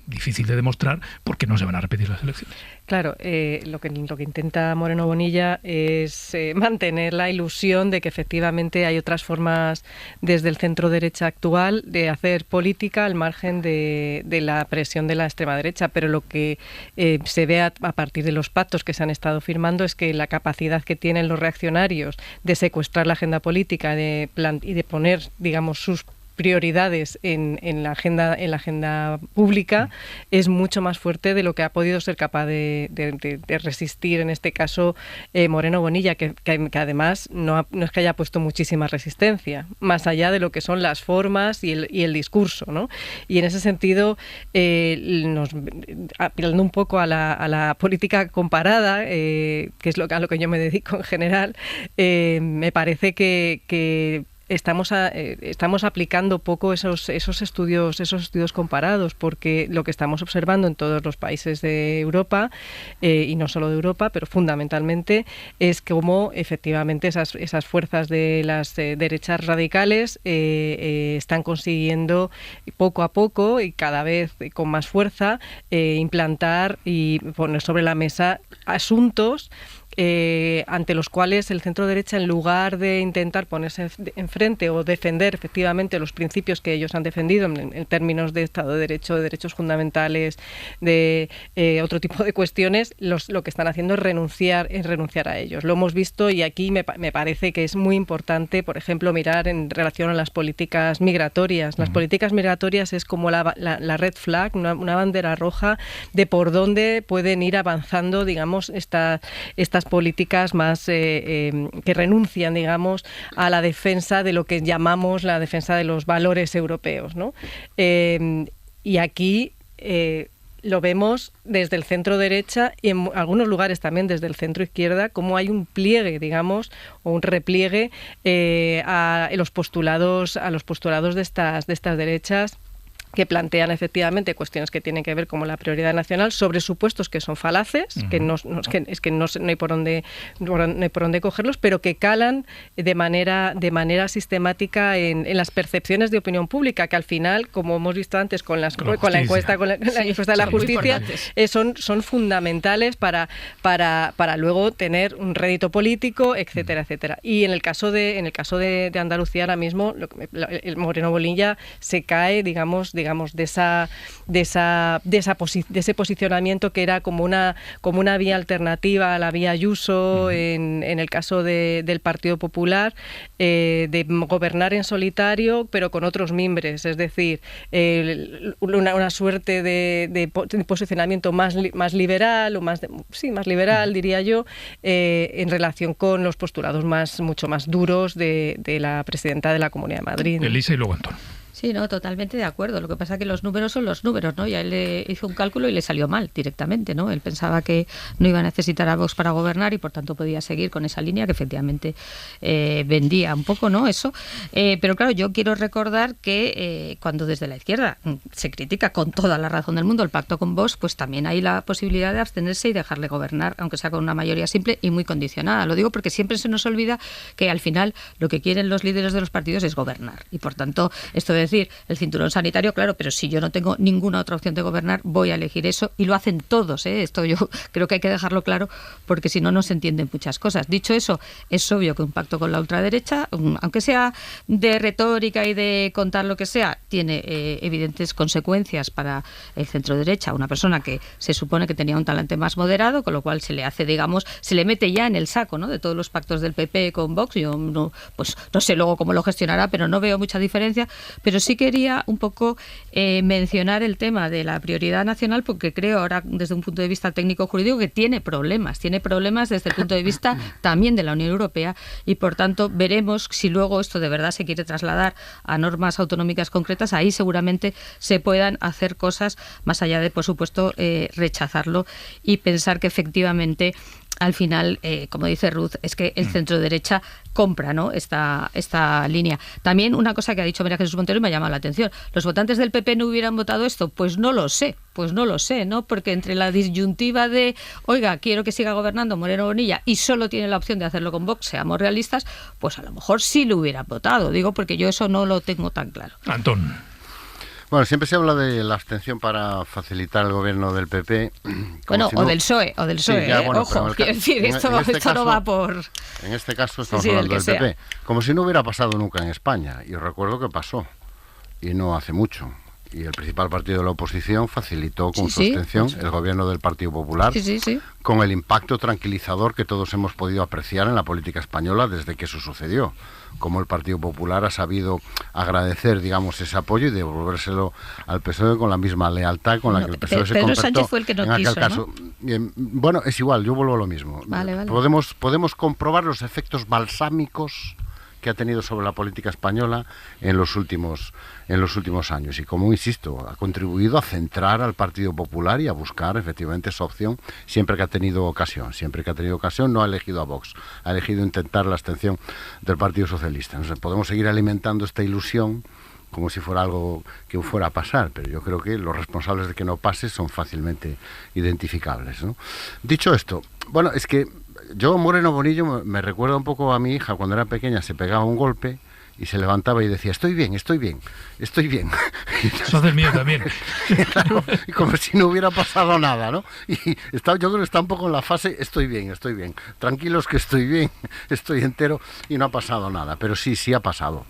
difícil de demostrar porque no se van a repetir las elecciones. Claro, lo que intenta Moreno Bonilla es mantener la ilusión de que efectivamente hay otras formas desde el centro derecha actual de hacer política al margen de la presión de la extrema derecha, pero lo que se ve a partir de los pactos que se han estado firmando es que la capacidad que tienen los reaccionarios de secuestrar la agenda política y de poner, digamos, sus prioridades en la agenda pública es mucho más fuerte de lo que ha podido ser capaz de resistir en este caso Moreno Bonilla, que además no es que haya puesto muchísima resistencia, más allá de lo que son las formas y el discurso, ¿no? Y en ese sentido, apelando un poco a la política comparada, que es a lo que yo me dedico en general, me parece que estamos aplicando poco esos estudios comparados, porque lo que estamos observando en todos los países de Europa, y no solo de Europa, pero fundamentalmente, es cómo efectivamente esas fuerzas de las derechas radicales están consiguiendo poco a poco y cada vez con más fuerza implantar y poner sobre la mesa asuntos ante los cuales el centro derecha, en lugar de intentar ponerse enfrente o defender efectivamente los principios que ellos han defendido en términos de Estado de Derecho, de derechos fundamentales, de otro tipo de cuestiones, lo que están haciendo es renunciar a ellos. Lo hemos visto, y aquí me parece que es muy importante, por ejemplo, mirar en relación a las políticas migratorias. Las políticas migratorias es como la red flag, una bandera roja de por dónde pueden ir avanzando, digamos, estas políticas más que renuncian, digamos, a la defensa de lo que llamamos la defensa de los valores europeos, ¿no? Y aquí lo vemos desde el centro derecha y en algunos lugares también desde el centro izquierda, como hay un pliegue, digamos, o un repliegue a los postulados de estas derechas, que plantean efectivamente cuestiones que tienen que ver como la prioridad nacional sobre supuestos que son falaces, que no hay por dónde cogerlos, pero que calan de manera sistemática en las percepciones de opinión pública, que al final, como hemos visto antes con la encuesta de la justicia, son fundamentales para luego tener un rédito político, etcétera, etcétera. Y en el caso de Andalucía ahora mismo, el Moreno Bonilla se cae, digamos de ese posicionamiento que era como una vía alternativa a la vía Ayuso en el caso del Partido Popular, de gobernar en solitario pero con otros mimbres, es decir, una suerte de posicionamiento más liberal o más liberal, diría yo, en relación con los postulados mucho más duros de la presidenta de la Comunidad de Madrid. Elisa y luego Antón. Sí, no, totalmente de acuerdo. Lo que pasa es que los números son los números, ¿no? Y a él le hizo un cálculo y le salió mal directamente, ¿no? Él pensaba que no iba a necesitar a Vox para gobernar y por tanto podía seguir con esa línea que efectivamente vendía un poco, ¿no? Eso. Pero claro, yo quiero recordar que cuando desde la izquierda se critica con toda la razón del mundo el pacto con Vox, pues también hay la posibilidad de abstenerse y dejarle gobernar, aunque sea con una mayoría simple y muy condicionada. Lo digo porque siempre se nos olvida que al final lo que quieren los líderes de los partidos es gobernar. Y por tanto, esto de decir, el cinturón sanitario, claro, pero si yo no tengo ninguna otra opción de gobernar, voy a elegir eso, y lo hacen todos, ¿eh? Esto yo creo que hay que dejarlo claro, porque si no, no se entienden muchas cosas. Dicho eso, es obvio que un pacto con la ultraderecha, aunque sea de retórica y de contar lo que sea, tiene evidentes consecuencias para el centro derecha, una persona que se supone que tenía un talante más moderado, con lo cual se le hace, digamos, se le mete ya en el saco, ¿no?, de todos los pactos del PP con Vox. Yo no sé luego cómo lo gestionará, pero no veo mucha diferencia. Pero sí quería un poco mencionar el tema de la prioridad nacional, porque creo ahora desde un punto de vista técnico-jurídico que tiene problemas desde el punto de vista también de la Unión Europea, y por tanto veremos si luego esto de verdad se quiere trasladar a normas autonómicas concretas. Ahí seguramente se puedan hacer cosas más allá de, por supuesto, rechazarlo y pensar que efectivamente al final, como dice Ruth, es que el centro derecha compra, ¿no?, esta línea. También una cosa que ha dicho María Jesús Montero y me ha llamado la atención. ¿Los votantes del PP no hubieran votado esto? Pues no lo sé, ¿no? Porque entre la disyuntiva de, oiga, quiero que siga gobernando Moreno Bonilla y solo tiene la opción de hacerlo con Vox, seamos realistas, pues a lo mejor sí lo hubieran votado. Digo porque yo eso no lo tengo tan claro. Antón. Bueno, siempre se habla de la abstención para facilitar el gobierno del PP. Bueno, o del PSOE, sí, ya, bueno, ojo, quiero decir, esto no va por... En este caso estamos hablando del PP. Como si no hubiera pasado nunca en España. Y os recuerdo que pasó, y no hace mucho. Y el principal partido de la oposición facilitó con su abstención el gobierno del Partido Popular, con el impacto tranquilizador que todos hemos podido apreciar en la política española desde que eso sucedió. Como el Partido Popular ha sabido agradecer, digamos, ese apoyo y devolvérselo al PSOE con la misma lealtad con la que el PSOE se comportó. Sánchez fue el que no en aquel quiso, caso. ¿No? Bueno, es igual, yo vuelvo a lo mismo. Vale. Podemos comprobar los efectos balsámicos que ha tenido sobre la política española en los últimos años, y como insisto, ha contribuido a centrar al Partido Popular y a buscar efectivamente esa opción siempre que ha tenido ocasión. No ha elegido a Vox, ha elegido intentar la abstención del Partido Socialista. Entonces, podemos seguir alimentando esta ilusión como si fuera algo que fuera a pasar, pero yo creo que los responsables de que no pase son fácilmente identificables, ¿no? Dicho esto, bueno, es que yo, Moreno Bonillo, me recuerda un poco a mi hija cuando era pequeña. Se pegaba un golpe y se levantaba y decía, estoy bien. Eso hace el mío también. Claro, y como si no hubiera pasado nada, ¿no? Y yo creo que está un poco en la fase, estoy bien. Tranquilos que estoy bien, estoy entero y no ha pasado nada. Pero sí ha pasado.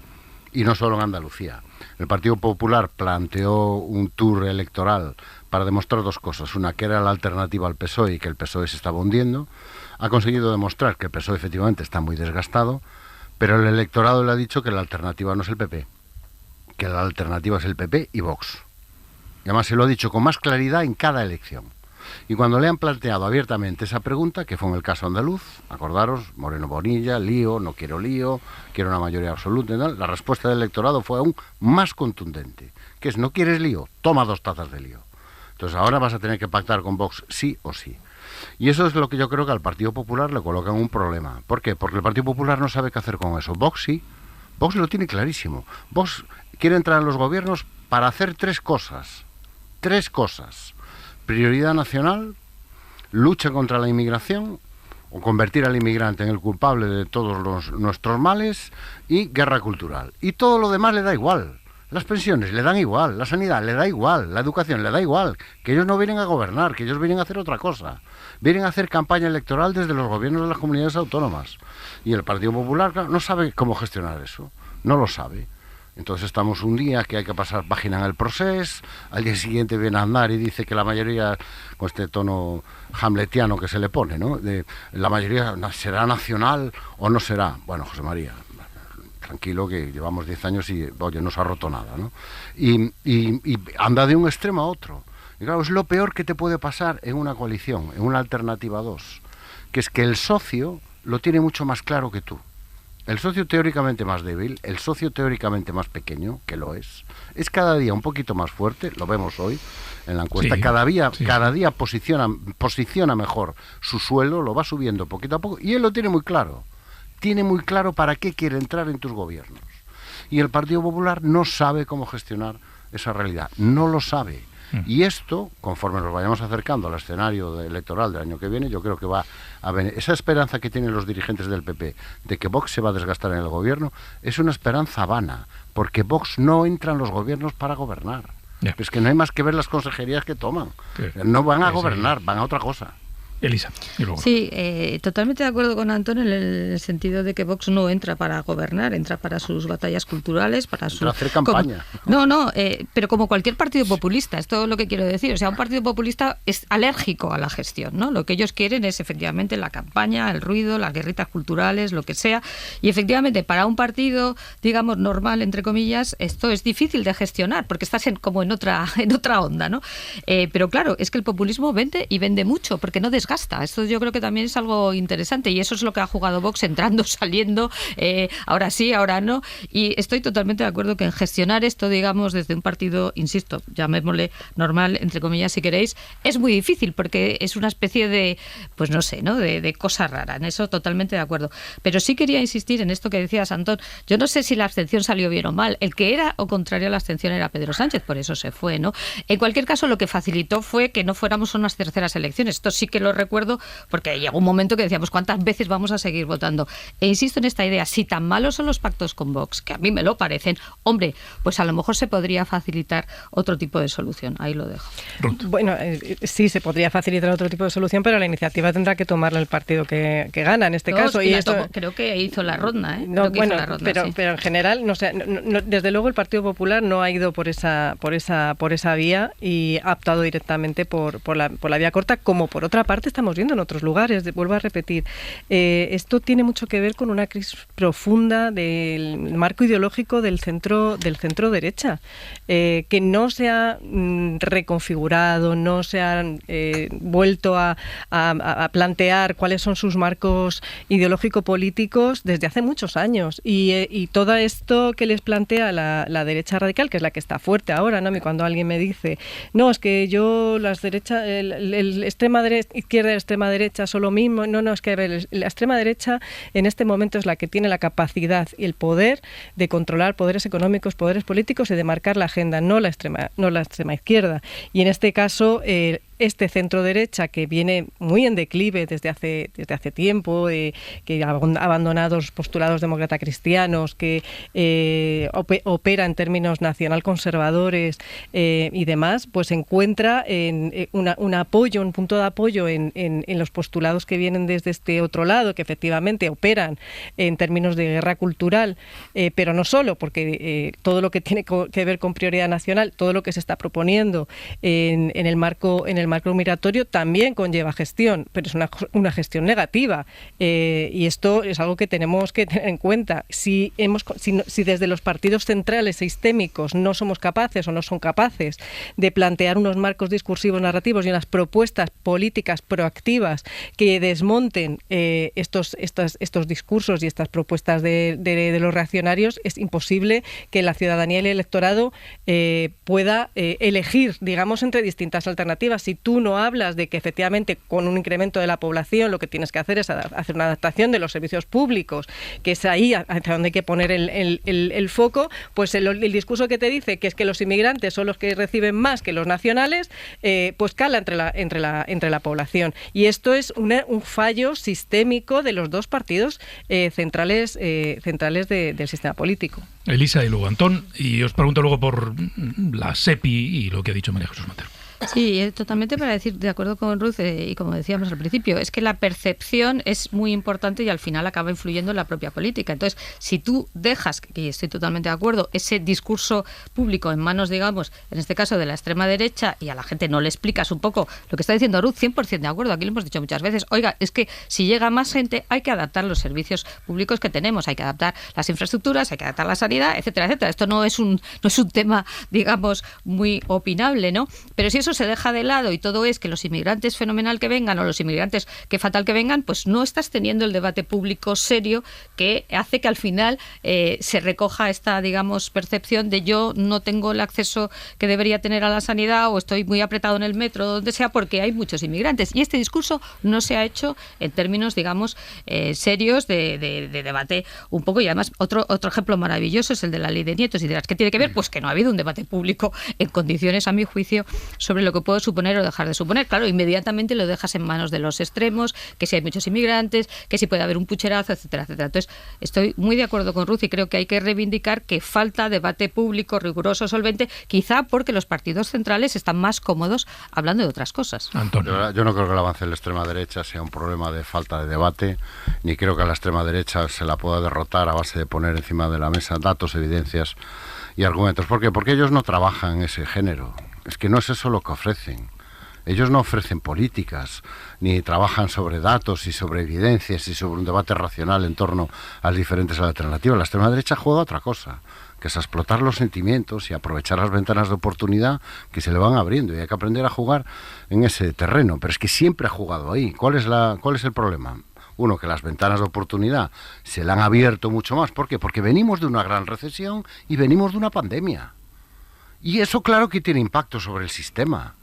Y no solo en Andalucía. El Partido Popular planteó un tour electoral para demostrar dos cosas. Una, que era la alternativa al PSOE y que el PSOE se estaba hundiendo. Ha conseguido demostrar que el PSOE efectivamente está muy desgastado, pero el electorado le ha dicho que la alternativa no es el PP, que la alternativa es el PP y Vox. Y además se lo ha dicho con más claridad en cada elección. Y cuando le han planteado abiertamente esa pregunta, que fue en el caso andaluz, acordaros, Moreno Bonilla, lío, no quiero lío, quiero una mayoría absoluta y tal, la respuesta del electorado fue aún más contundente, que es, no quieres lío, toma 2 tazas de lío. Entonces ahora vas a tener que pactar con Vox sí o sí. Y eso es lo que yo creo que al Partido Popular le coloca en un problema. ¿Por qué? Porque el Partido Popular no sabe qué hacer con eso. Vox sí. Vox lo tiene clarísimo. Vox quiere entrar en los gobiernos para hacer tres cosas. Prioridad nacional, lucha contra la inmigración, o convertir al inmigrante en el culpable de todos nuestros males, y guerra cultural. Y todo lo demás le da igual. Las pensiones le dan igual, la sanidad le da igual, la educación le da igual, que ellos no vienen a gobernar, que ellos vienen a hacer otra cosa. Vienen a hacer campaña electoral desde los gobiernos de las comunidades autónomas. Y el Partido Popular, claro, no sabe cómo gestionar eso, no lo sabe. Entonces estamos un día que hay que pasar página en el Procés, al día siguiente viene Aznar y dice que la mayoría, con este tono hamletiano que se le pone, ¿no? La mayoría será nacional o no será. Bueno, José María, tranquilo, que llevamos 10 años y, oye, no se ha roto nada, ¿no? Y anda de un extremo a otro. Y claro, es lo peor que te puede pasar en una coalición, en una alternativa 2, que es que el socio lo tiene mucho más claro que tú. El socio teóricamente más débil, el socio teóricamente más pequeño, que lo es cada día un poquito más fuerte, lo vemos hoy en la encuesta, cada día posiciona mejor su suelo, lo va subiendo poquito a poco, y él lo tiene muy claro para qué quiere entrar en tus gobiernos. Y el Partido Popular no sabe cómo gestionar esa realidad, no lo sabe. Y esto, conforme nos vayamos acercando al escenario electoral del año que viene, yo creo que va a venir. Esa esperanza que tienen los dirigentes del PP de que Vox se va a desgastar en el gobierno es una esperanza vana, porque Vox no entra en los gobiernos para gobernar. Es que no hay más que ver las consejerías que toman. No van a gobernar, van a otra cosa. Elisa. Sí, totalmente de acuerdo con Antón en el sentido de que Vox no entra para gobernar, entra para sus batallas culturales, para hacer campaña. Pero como cualquier partido populista, es todo lo que quiero decir. O sea, un partido populista es alérgico a la gestión, ¿no? Lo que ellos quieren es efectivamente la campaña, el ruido, las guerritas culturales, lo que sea. Y efectivamente, para un partido, digamos, normal, entre comillas, esto es difícil de gestionar, porque estás como en otra onda, ¿no? Pero claro, es que el populismo vende y vende mucho, porque no desgasta. Esto yo creo que también es algo interesante y eso es lo que ha jugado Vox, entrando, saliendo, ahora sí, ahora no, y estoy totalmente de acuerdo que en gestionar esto, digamos, desde un partido, insisto, llamémosle normal, entre comillas, si queréis, es muy difícil porque es una especie de, pues no sé, ¿no? De cosa rara, en eso totalmente de acuerdo. Pero sí quería insistir en esto que decías, Antón, yo no sé si la abstención salió bien o mal, el que era o contrario a la abstención era Pedro Sánchez, por eso se fue, ¿no? En cualquier caso, lo que facilitó fue que no fuéramos a unas terceras elecciones, esto sí que lo recuerdo porque llegó un momento que decíamos ¿cuántas veces vamos a seguir votando? E insisto en esta idea, si tan malos son los pactos con Vox, que a mí me lo parecen, hombre, pues a lo mejor se podría facilitar otro tipo de solución. Ahí lo dejo. Bueno, sí, se podría facilitar otro tipo de solución, pero la iniciativa tendrá que tomarla el partido que gana en este caso. Y esto creo que hizo la ronda, ¿eh? No, bueno, pero en general, desde luego el Partido Popular no ha ido por esa vía y ha optado directamente por la vía corta, como por otra parte estamos viendo en otros lugares. Vuelvo a repetir, esto tiene mucho que ver con una crisis profunda del marco ideológico del centro derecha, que no se ha reconfigurado, no se han vuelto a plantear cuáles son sus marcos ideológico-políticos desde hace muchos años, y todo esto que les plantea la derecha radical, que es la que está fuerte ahora, ¿no? Cuando alguien me dice, no, es que yo las derechas, el extrema derecha, izquierda y extrema derecha son lo mismo, no, es que la extrema derecha en este momento es la que tiene la capacidad y el poder de controlar poderes económicos, poderes políticos y de marcar la agenda, no la extrema izquierda. Y en este caso, este centro derecha, que viene muy en declive desde hace tiempo, que ha abandonado los postulados demócrata cristianos, que opera en términos nacional conservadores y demás, pues encuentra un apoyo, un punto de apoyo en los postulados que vienen desde este otro lado, que efectivamente operan en términos de guerra cultural, pero no solo, porque todo lo que tiene que ver con prioridad nacional, todo lo que se está proponiendo en el marco migratorio también conlleva gestión, pero es una gestión negativa, y esto es algo que tenemos que tener en cuenta. Si desde los partidos centrales sistémicos no somos capaces o no son capaces de plantear unos marcos discursivos narrativos y unas propuestas políticas proactivas que desmonten estos discursos y estas propuestas de los reaccionarios, es imposible que la ciudadanía y el electorado pueda elegir, digamos, entre distintas alternativas. Si tú no hablas de que efectivamente con un incremento de la población lo que tienes que hacer es hacer una adaptación de los servicios públicos, que es ahí hacia donde hay que poner el foco, pues el discurso que te dice que es que los inmigrantes son los que reciben más que los nacionales, pues cala entre la población. Y esto es un fallo sistémico de los dos partidos centrales del sistema político. Elisa y luego Antón, y os pregunto luego por la SEPI y lo que ha dicho María Jesús Montero. Sí, totalmente para decir, de acuerdo con Ruth, y como decíamos al principio, es que la percepción es muy importante y al final acaba influyendo en la propia política. Entonces, si tú dejas, y estoy totalmente de acuerdo, ese discurso público en manos, digamos, en este caso de la extrema derecha, y a la gente no le explicas un poco lo que está diciendo Ruth, 100% de acuerdo, aquí lo hemos dicho muchas veces, oiga, es que si llega más gente hay que adaptar los servicios públicos que tenemos, hay que adaptar las infraestructuras, hay que adaptar la sanidad, etcétera, etcétera. Esto no es un tema, digamos, muy opinable, ¿no? Pero si eso se deja de lado y todo es que los inmigrantes fenomenal que vengan o los inmigrantes que fatal que vengan, pues no estás teniendo el debate público serio que hace que al final se recoja esta, digamos, percepción de yo no tengo el acceso que debería tener a la sanidad o estoy muy apretado en el metro, donde sea, porque hay muchos inmigrantes. Y este discurso no se ha hecho en términos, digamos, serios de debate un poco. Y además otro ejemplo maravilloso es el de la ley de nietos. Y dirás, ¿qué tiene que ver? Pues que no ha habido un debate público en condiciones, a mi juicio, sobre lo que puede suponer o dejar de suponer. Claro, inmediatamente lo dejas en manos de los extremos, que si hay muchos inmigrantes, que si puede haber un pucherazo, etcétera, etcétera. Entonces, estoy muy de acuerdo con Ruth y creo que hay que reivindicar que falta debate público riguroso, solvente, quizá porque los partidos centrales están más cómodos hablando de otras cosas. Antonio. Yo no creo que el avance de la extrema derecha sea un problema de falta de debate, ni creo que a la extrema derecha se la pueda derrotar a base de poner encima de la mesa datos, evidencias y argumentos. ¿Por qué? Porque ellos no trabajan en ese género. Es que no es eso lo que ofrecen. Ellos no ofrecen políticas, ni trabajan sobre datos y sobre evidencias y sobre un debate racional en torno a las diferentes alternativas. La extrema derecha juega otra cosa, que es a explotar los sentimientos y aprovechar las ventanas de oportunidad que se le van abriendo. Y hay que aprender a jugar en ese terreno. Pero es que siempre ha jugado ahí. ¿Cuál es el problema? Uno, que las ventanas de oportunidad se le han abierto mucho más. ¿Por qué? Porque venimos de una gran recesión y venimos de una pandemia. Y eso claro que tiene impacto sobre el sistema,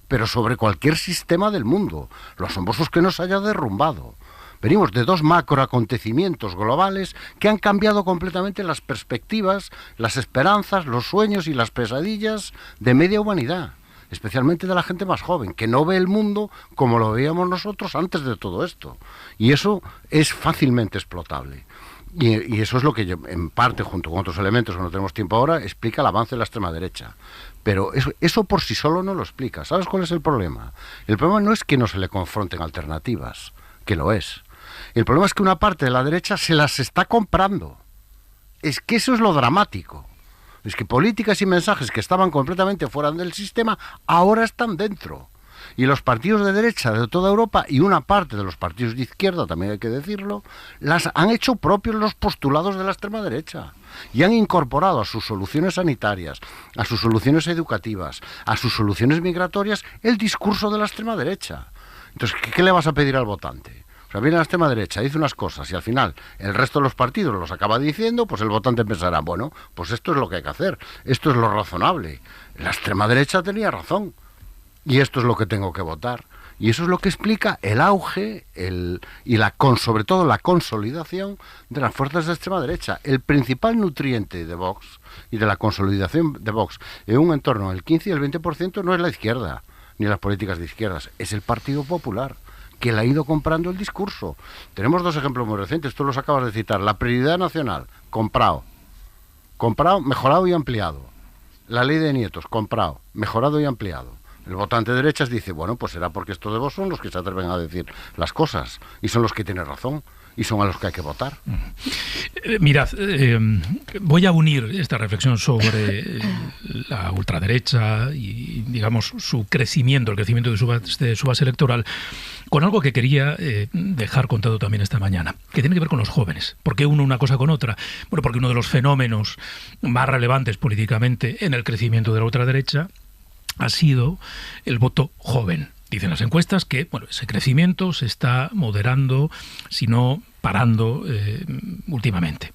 pero sobre cualquier sistema del mundo. Lo asombroso es que nos haya derrumbado. Venimos de dos macroacontecimientos globales que han cambiado completamente las perspectivas, las esperanzas, los sueños y las pesadillas de media humanidad, especialmente de la gente más joven, que no ve el mundo como lo veíamos nosotros antes de todo esto. Y eso es fácilmente explotable. Y eso es lo que en parte, junto con otros elementos que no tenemos tiempo ahora, explica el avance de la extrema derecha. Pero eso por sí solo no lo explica. ¿Sabes cuál es el problema? El problema no es que no se le confronten alternativas, que lo es. El problema es que una parte de la derecha se las está comprando. Es que eso es lo dramático. Es que políticas y mensajes que estaban completamente fuera del sistema ahora están dentro. Y los partidos de derecha de toda Europa y una parte de los partidos de izquierda, también hay que decirlo, las han hecho propios los postulados de la extrema derecha y han incorporado a sus soluciones sanitarias, a sus soluciones educativas, a sus soluciones migratorias, el discurso de la extrema derecha. Entonces, ¿qué le vas a pedir al votante? O sea, viene la extrema derecha, dice unas cosas y al final el resto de los partidos los acaba diciendo, pues el votante pensará, bueno, pues esto es lo que hay que hacer, esto es lo razonable. La extrema derecha tenía razón. Y esto es lo que tengo que votar. Y eso es lo que explica el auge sobre todo la consolidación de las fuerzas de extrema derecha. El principal nutriente de Vox y de la consolidación de Vox en un entorno del 15 y el 20% no es la izquierda, ni las políticas de izquierdas, es el Partido Popular, que le ha ido comprando el discurso. Tenemos dos ejemplos muy recientes, tú los acabas de citar. La prioridad nacional, comprado, mejorado y ampliado. La ley de nietos, comprado, mejorado y ampliado. El votante de derechas dice, bueno, pues será porque estos de vos son los que se atreven a decir las cosas y son los que tienen razón y son a los que hay que votar. Mirad, voy a unir esta reflexión sobre la ultraderecha y, digamos, su crecimiento, el crecimiento de su base electoral, con algo que quería dejar contado también esta mañana, que tiene que ver con los jóvenes. ¿Por qué uno una cosa con otra? Bueno, porque uno de los fenómenos más relevantes políticamente en el crecimiento de la ultraderecha ha sido el voto joven. Dicen las encuestas que ese crecimiento se está moderando, si no parando últimamente.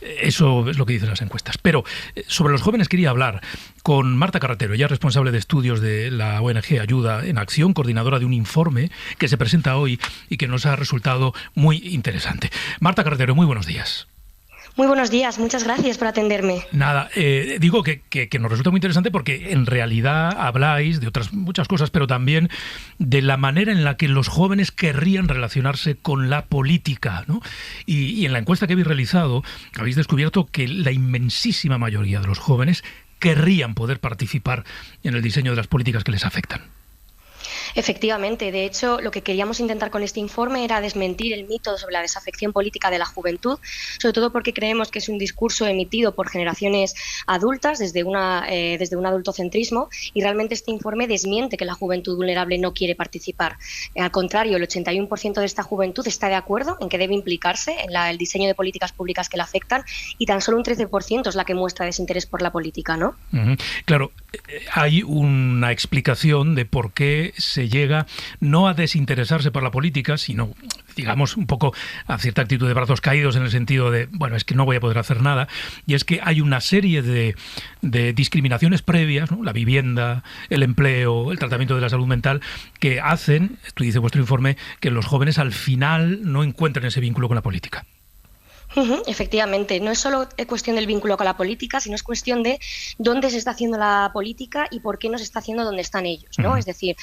Eso es lo que dicen las encuestas. Pero sobre los jóvenes quería hablar con Marta Carretero, ella es responsable de estudios de la ONG Ayuda en Acción, coordinadora de un informe que se presenta hoy y que nos ha resultado muy interesante. Marta Carretero, muy buenos días. Muy buenos días, muchas gracias por atenderme. Nada, digo que nos resulta muy interesante porque en realidad habláis de otras muchas cosas, pero también de la manera en la que los jóvenes querrían relacionarse con la política, ¿no? Y en la encuesta que habéis realizado habéis descubierto que la inmensísima mayoría de los jóvenes querrían poder participar en el diseño de las políticas que les afectan. Efectivamente, de hecho, lo que queríamos intentar con este informe era desmentir el mito sobre la desafección política de la juventud, sobre todo porque creemos que es un discurso emitido por generaciones adultas desde un adultocentrismo, y realmente este informe desmiente que la juventud vulnerable no quiere participar. Al contrario, el 81% de esta juventud está de acuerdo en que debe implicarse en el diseño de políticas públicas que la afectan, y tan solo un 13% es la que muestra desinterés por la política, ¿no? Claro, hay una explicación de por qué se llega no a desinteresarse por la política, sino, digamos, un poco a cierta actitud de brazos caídos en el sentido de, bueno, es que no voy a poder hacer nada, y es que hay una serie de discriminaciones previas, ¿no? La vivienda, el empleo, el tratamiento de la salud mental, que hacen, esto dice vuestro informe, que los jóvenes al final no encuentren ese vínculo con la política. Efectivamente, no es solo cuestión del vínculo con la política, sino es cuestión de dónde se está haciendo la política y por qué no se está haciendo donde están ellos, ¿no? Es decir,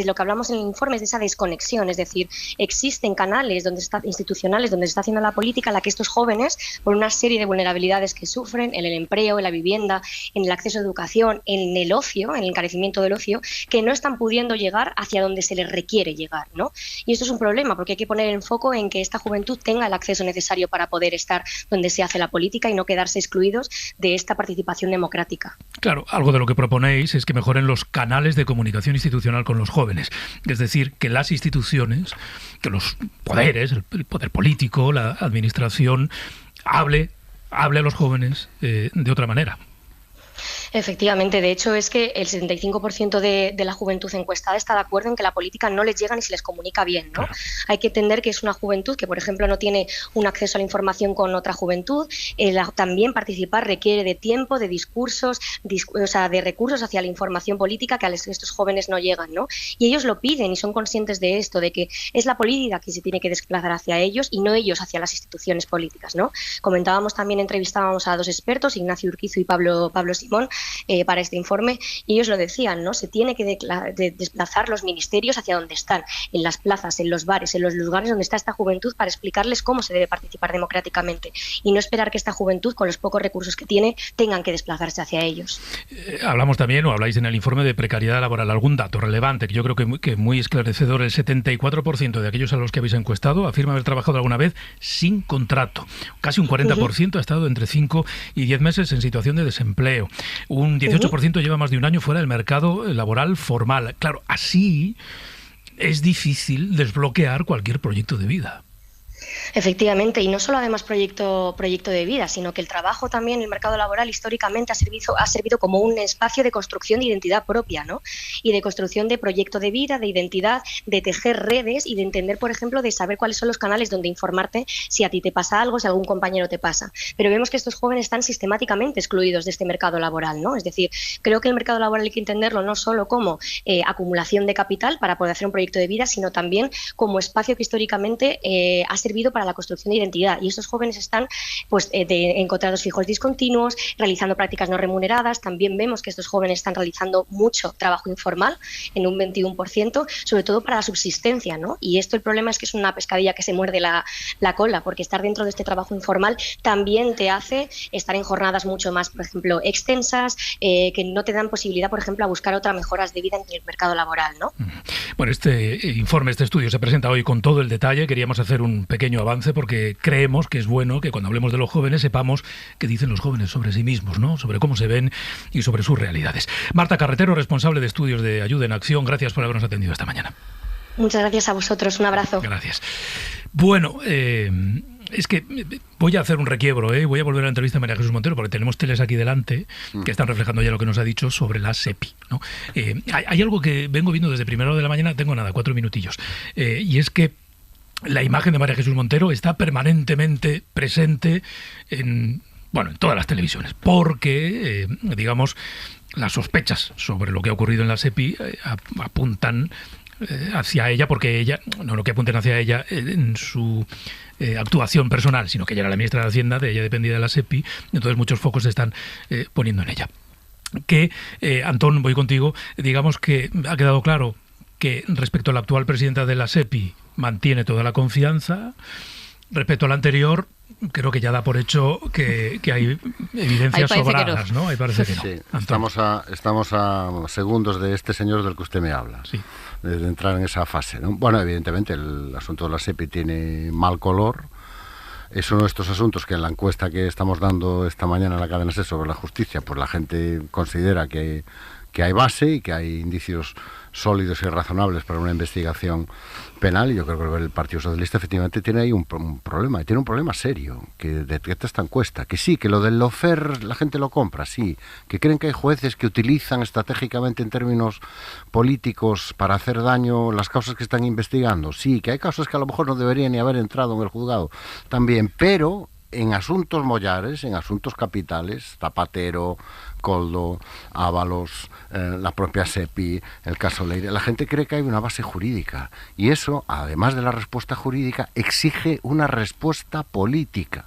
lo que hablamos en el informe es de esa desconexión, es decir, existen canales institucionales donde se está haciendo la política, en la que estos jóvenes, por una serie de vulnerabilidades que sufren, en el empleo, en la vivienda, en el acceso a educación, en el ocio, en el encarecimiento del ocio, que no están pudiendo llegar hacia donde se les requiere llegar, ¿no? Y esto es un problema, porque hay que poner el foco en que esta juventud tenga el acceso necesario para poder estar donde se hace la política y no quedarse excluidos de esta participación democrática. Claro, algo de lo que proponéis es que mejoren los canales de comunicación institucional con los jóvenes, es decir, que las instituciones, que los poderes, el poder político, la administración, hable a los jóvenes de otra manera. Efectivamente, de hecho es que el 75% de la juventud encuestada está de acuerdo en que la política no les llega ni se les comunica bien, ¿no? Claro. Hay que entender que es una juventud que, por ejemplo, no tiene un acceso a la información con otra juventud. También participar requiere de tiempo, de discursos, de recursos hacia la información política que a estos jóvenes no llegan, ¿no? Y ellos lo piden y son conscientes de esto, de que es la política que se tiene que desplazar hacia ellos y no ellos hacia las instituciones políticas, ¿no? Comentábamos también, entrevistábamos a dos expertos, Ignacio Urquizu y Pablo Simón, para este informe, y ellos lo decían, ¿no? Se tiene que desplazar los ministerios hacia donde están, en las plazas, en los bares, en los lugares donde está esta juventud, para explicarles cómo se debe participar democráticamente y no esperar que esta juventud, con los pocos recursos que tiene, tengan que desplazarse hacia ellos. Hablamos también, o habláis en el informe, de precariedad laboral. Algún dato relevante que yo creo que muy esclarecedor: el 74% de aquellos a los que habéis encuestado afirma haber trabajado alguna vez sin contrato. Casi un 40% ha estado entre 5 y 10 meses en situación de desempleo. Un 18% lleva más de un año fuera del mercado laboral formal. Claro, así es difícil desbloquear cualquier proyecto de vida. Efectivamente, y no solo además proyecto de vida, sino que el trabajo también, el mercado laboral históricamente ha servido como un espacio de construcción de identidad propia, ¿no? Y de construcción de proyecto de vida, de identidad, de tejer redes y de entender, por ejemplo, de saber cuáles son los canales donde informarte si a ti te pasa algo, si a algún compañero te pasa. Pero vemos que estos jóvenes están sistemáticamente excluidos de este mercado laboral, ¿no? Es decir, creo que el mercado laboral hay que entenderlo no solo como acumulación de capital para poder hacer un proyecto de vida, sino también como espacio que históricamente ha servido para la construcción de identidad, y estos jóvenes están en contratos fijos discontinuos, realizando prácticas no remuneradas. También vemos que estos jóvenes están realizando mucho trabajo informal, en un 21%, sobre todo para la subsistencia, ¿no? Y esto, el problema es que es una pescadilla que se muerde la cola, porque estar dentro de este trabajo informal también te hace estar en jornadas mucho más, por ejemplo, extensas, que no te dan posibilidad, por ejemplo, a buscar otras mejoras de vida en el mercado laboral, ¿no? Bueno, este informe, este estudio se presenta hoy con todo el detalle. Queríamos hacer un pequeño avance porque creemos que es bueno que cuando hablemos de los jóvenes sepamos qué dicen los jóvenes sobre sí mismos, ¿no? Sobre cómo se ven y sobre sus realidades. Marta Carretero, responsable de estudios de Ayuda en Acción, gracias por habernos atendido esta mañana. Muchas gracias a vosotros, un abrazo. Gracias. Bueno, es que voy a hacer un requiebro, voy a volver a la entrevista a María Jesús Montero, porque tenemos teles aquí delante que están reflejando ya lo que nos ha dicho sobre la SEPI, ¿no? Hay algo que vengo viendo desde primera hora de la mañana, tengo 4 minutillos, y es que la imagen de María Jesús Montero está permanentemente presente en todas las televisiones, porque, digamos, las sospechas sobre lo que ha ocurrido en la SEPI apuntan hacia ella, porque ella, no lo que apunten hacia ella en su actuación personal, sino que ella era la ministra de Hacienda, de ella dependía de la SEPI, entonces muchos focos se están poniendo en ella. Que, Antón, voy contigo, digamos que ha quedado claro que respecto a la actual presidenta de la SEPI mantiene toda la confianza. Respecto a la anterior, creo que ya da por hecho que hay evidencias sobradas, ¿no? Ahí parece que no. Sí, estamos a segundos de este señor del que usted me habla, sí, de entrar en esa fase, ¿no? Bueno, evidentemente el asunto de la SEPI tiene mal color. Es uno de estos asuntos que en la encuesta que estamos dando esta mañana en la cadena SER sobre la justicia, pues la gente considera que hay base y que hay indicios sólidos y razonables para una investigación penal, y yo creo que el Partido Socialista efectivamente tiene ahí un problema, y tiene un problema serio, que detecta esta encuesta, que sí, que lo del lawfare la gente lo compra, sí, que creen que hay jueces que utilizan estratégicamente en términos políticos para hacer daño las causas que están investigando, sí, que hay causas que a lo mejor no deberían ni haber entrado en el juzgado también, pero en asuntos mollares, en asuntos capitales, Zapatero, Koldo, Ábalos, la propia SEPI, el caso Leire, la gente cree que hay una base jurídica, y eso, además de la respuesta jurídica, exige una respuesta política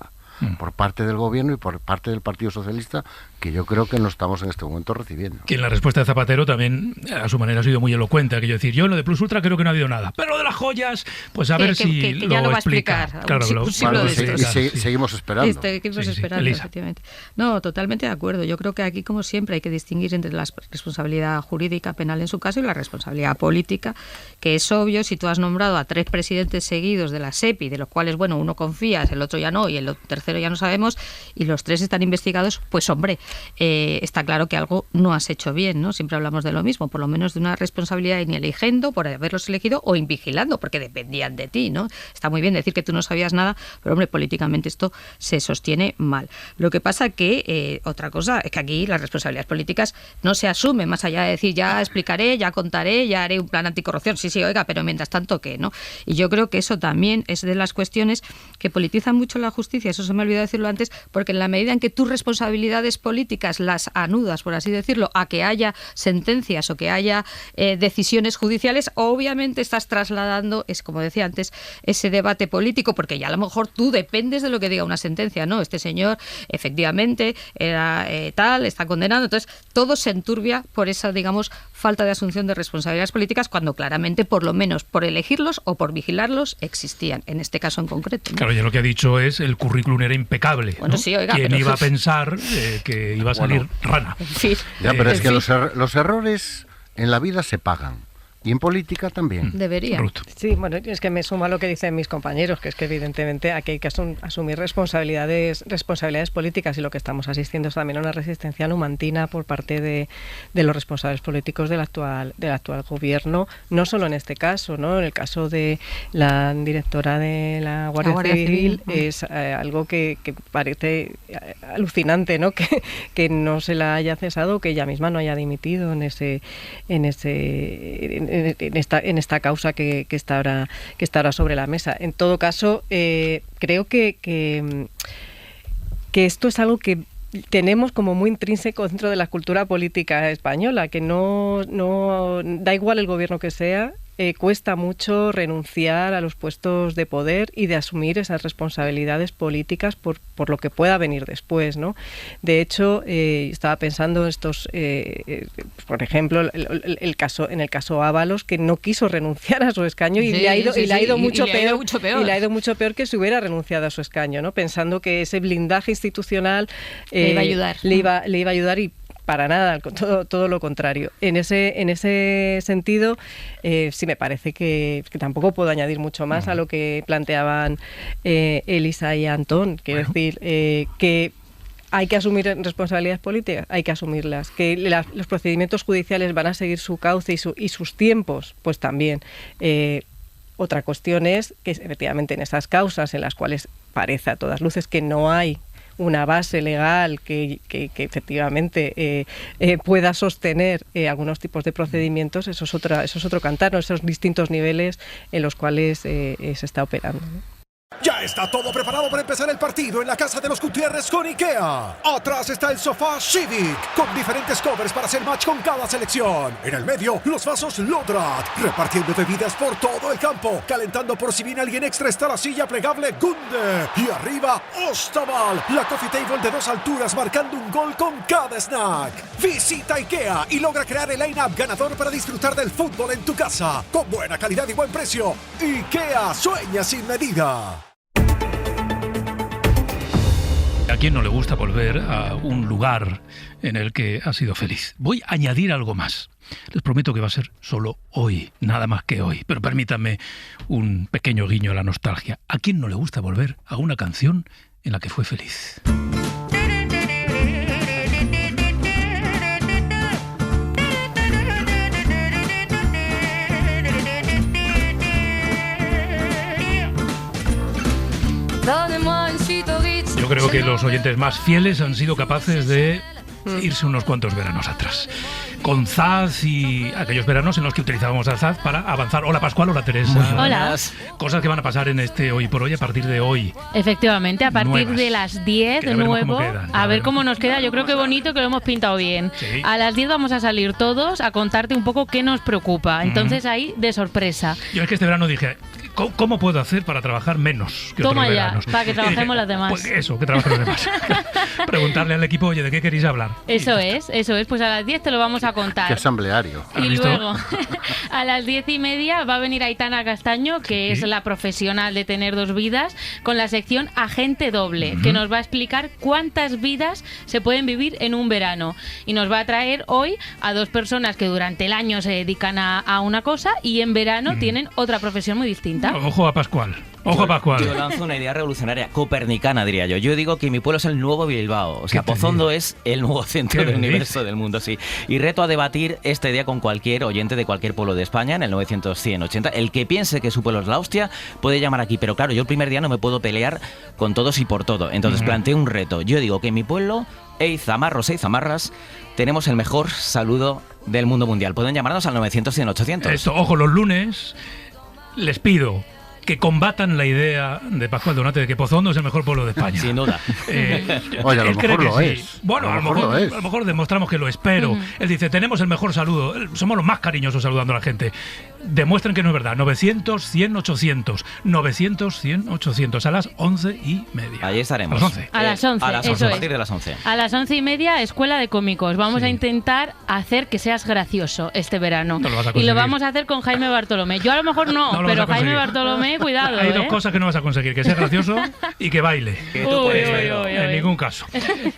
por parte del gobierno y por parte del Partido Socialista, que yo creo que no estamos en este momento recibiendo. Que en la respuesta de Zapatero también, a su manera, ha sido muy elocuente. Aquello decir, yo en lo de Plus Ultra creo que no ha habido nada, pero lo de las joyas, pues a ver si que lo ya lo va explica. A explicar. Claro, seguimos esperando. Seguimos esperando, efectivamente. No, totalmente de acuerdo. Yo creo que aquí, como siempre, hay que distinguir entre la responsabilidad jurídica penal en su caso y la responsabilidad política, que es obvio, si tú has nombrado a 3 presidentes seguidos de la SEPI, de los cuales, bueno, uno confías, el otro ya no, y el tercero ya no sabemos, y los 3 están investigados, pues hombre, está claro que algo no has hecho bien, ¿no? Siempre hablamos de lo mismo, por lo menos de una responsabilidad ni eligiendo por haberlos elegido o invigilando, porque dependían de ti, ¿no? Está muy bien decir que tú no sabías nada, pero hombre, políticamente esto se sostiene mal. Lo que pasa que, otra cosa, es que aquí las responsabilidades políticas no se asumen, más allá de decir, ya explicaré, ya contaré, ya haré un plan anticorrupción, sí, oiga, pero mientras tanto, ¿qué, no? Y yo creo que eso también es de las cuestiones que politizan mucho la justicia, eso se me olvidó decirlo antes, porque en la medida en que tus responsabilidades políticas las anudas, por así decirlo, a que haya sentencias o que haya decisiones judiciales, obviamente estás trasladando, es como decía antes, ese debate político, porque ya a lo mejor tú dependes de lo que diga una sentencia, ¿no? Este señor efectivamente era tal, está condenado, entonces todo se enturbia por esa, digamos, falta de asunción de responsabilidades políticas, cuando claramente, por lo menos por elegirlos o por vigilarlos, existían, en este caso en concreto, ¿no? Claro, ya lo que ha dicho es el currículum era impecable, bueno, ¿no? sí, oiga, ¿Quién pero iba a pensar que iba a salir rana? Sí. Ya, pero es que los errores en la vida se pagan. Y en política también. Debería. Sí, bueno, es que me suma lo que dicen mis compañeros, que es que evidentemente aquí hay que asumir responsabilidades políticas, y lo que estamos asistiendo es también a una resistencia numantina por parte de los responsables políticos del actual gobierno, no solo en este caso, ¿no? En el caso de la directora de la Guardia Civil es algo que parece alucinante, ¿no? Que no se la haya cesado, que ella misma no haya dimitido en esta causa que está ahora sobre la mesa. En todo caso, creo que esto es algo que tenemos como muy intrínseco dentro de la cultura política española, que no da igual el gobierno que sea. Cuesta mucho renunciar a los puestos de poder y de asumir esas responsabilidades políticas por lo que pueda venir después, ¿no? De hecho, estaba pensando por ejemplo, en el caso Ábalos, que no quiso renunciar a su escaño y le ha ido mucho peor que si hubiera renunciado a su escaño, ¿no? Pensando que ese blindaje institucional le iba a ayudar y para nada, todo lo contrario. En ese sentido, sí me parece que tampoco puedo añadir mucho más a lo que planteaban Elisa y Antón. Quiero decir que hay que asumir responsabilidades políticas, hay que asumirlas. Que los procedimientos judiciales van a seguir su cauce y sus tiempos, pues también. Otra cuestión es que efectivamente en esas causas en las cuales parece a todas luces que no hay una base legal que efectivamente pueda sostener algunos tipos de procedimientos, eso es otro cantar, ¿no? Esos distintos niveles en los cuales se está operando, ¿no? Ya está todo preparado para empezar el partido en la casa de los Gutiérrez con IKEA. Atrás está el sofá Civic, con diferentes covers para hacer match con cada selección. En el medio, los vasos Lodrat, repartiendo bebidas por todo el campo. Calentando por si viene alguien extra está la silla plegable Gunde. Y arriba, Ostaval, la coffee table de 2 alturas marcando un gol con cada snack. Visita IKEA y logra crear el line-up ganador para disfrutar del fútbol en tu casa. Con buena calidad y buen precio. IKEA sueña sin medida. ¿A quién no le gusta volver a un lugar en el que ha sido feliz? Voy a añadir algo más. Les prometo que va a ser solo hoy, nada más que hoy. Pero permítanme un pequeño guiño a la nostalgia. ¿A quién no le gusta volver a una canción en la que fue feliz? Yo creo que los oyentes más fieles han sido capaces de irse unos cuantos veranos atrás. Con Zaz y aquellos veranos en los que utilizábamos a Zaz para avanzar. Hola Pascual, hola Teresa. Hola. Cosas que van a pasar en este Hoy por Hoy a partir de hoy. Efectivamente, a partir Nuevas. de las 10 de nuevo. A ver cómo nos queda. Yo creo que bonito, que lo hemos pintado bien. Sí. A las 10 vamos a salir todos a contarte un poco qué nos preocupa. Entonces ahí de sorpresa. Yo es que este verano dije, ¿cómo puedo hacer para trabajar menos que Toma otros ya, veranos? para que trabajemos los demás. Pues eso, que trabajen los demás. Preguntarle al equipo, oye, ¿de qué queréis hablar? Eso es. Pues a las 10 te lo vamos a contar. Qué asambleario. Y luego, a las 10:30 va a venir Aitana Castaño, que es la profesional de tener 2 vidas, con la sección Agente Doble, que nos va a explicar cuántas vidas se pueden vivir en un verano. Y nos va a traer hoy a 2 personas que durante el año se dedican a una cosa y en verano tienen otra profesión muy distinta. Ojo a Pascual. Ojo, Pascual. Yo lanzo una idea revolucionaria, copernicana, diría yo. Yo digo que mi pueblo es el nuevo Bilbao. O sea, Pozondo es el nuevo centro del universo del mundo, sí. Y reto a debatir esta idea con cualquier oyente de cualquier pueblo de España en el 900-100-80. El que piense que su pueblo es la hostia puede llamar aquí. Pero claro, yo el primer día no me puedo pelear con todos y por todo. Entonces planteo un reto. Yo digo que en mi pueblo, zamarros e zamarras, tenemos el mejor saludo del mundo mundial. Pueden llamarnos al 900-100-800. Esto, ojo, los lunes les pido que combatan la idea de Pascual Donate de que Pozondo es el mejor pueblo de España. Sin duda. Oye, a lo mejor lo es. Bueno, a lo mejor demostramos que lo es, pero él dice, tenemos el mejor saludo, somos los más cariñosos saludando a la gente. Demuestren que no es verdad. 900-100-800. 900-100-800. A las 11:30. Ahí estaremos. A las 11. A las 11, a partir de las 11. A las 11:30, Escuela de Cómicos. Vamos a intentar hacer que seas gracioso este verano. No lo vas a y conseguir. lo vamos a hacer con Jaime Bartolomé. Yo a lo mejor no, lo pero vas a Jaime conseguir. Bartolomé, cuidado. Hay 2 cosas que no vas a conseguir, que sea gracioso y que baile. En ningún caso.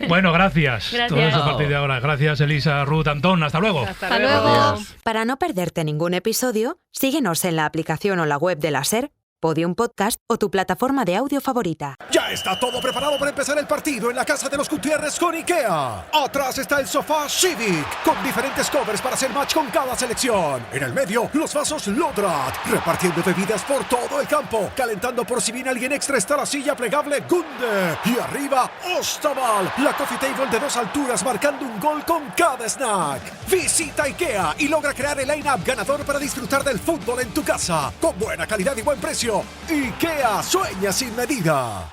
Bueno, gracias. Todo eso a partir de ahora. Gracias, Elisa, Ruth, Antón. Hasta luego. Hasta luego. Para no perderte ningún episodio, síguenos en la aplicación o la web de la SER, Podium Podcast o tu plataforma de audio favorita. Ya está todo preparado para empezar el partido en la casa de los Gutiérrez con IKEA. Atrás está el sofá Civic, con diferentes covers para hacer match con cada selección. En el medio, los vasos Lodrat, repartiendo bebidas por todo el campo. Calentando por si viene alguien extra está la silla plegable Gunde. Y arriba, Ostaval, la coffee table de 2 alturas marcando un gol con cada snack. Visita IKEA y logra crear el line-up ganador para disfrutar del fútbol en tu casa. Con buena calidad y buen precio. IKEA sueña sin medida.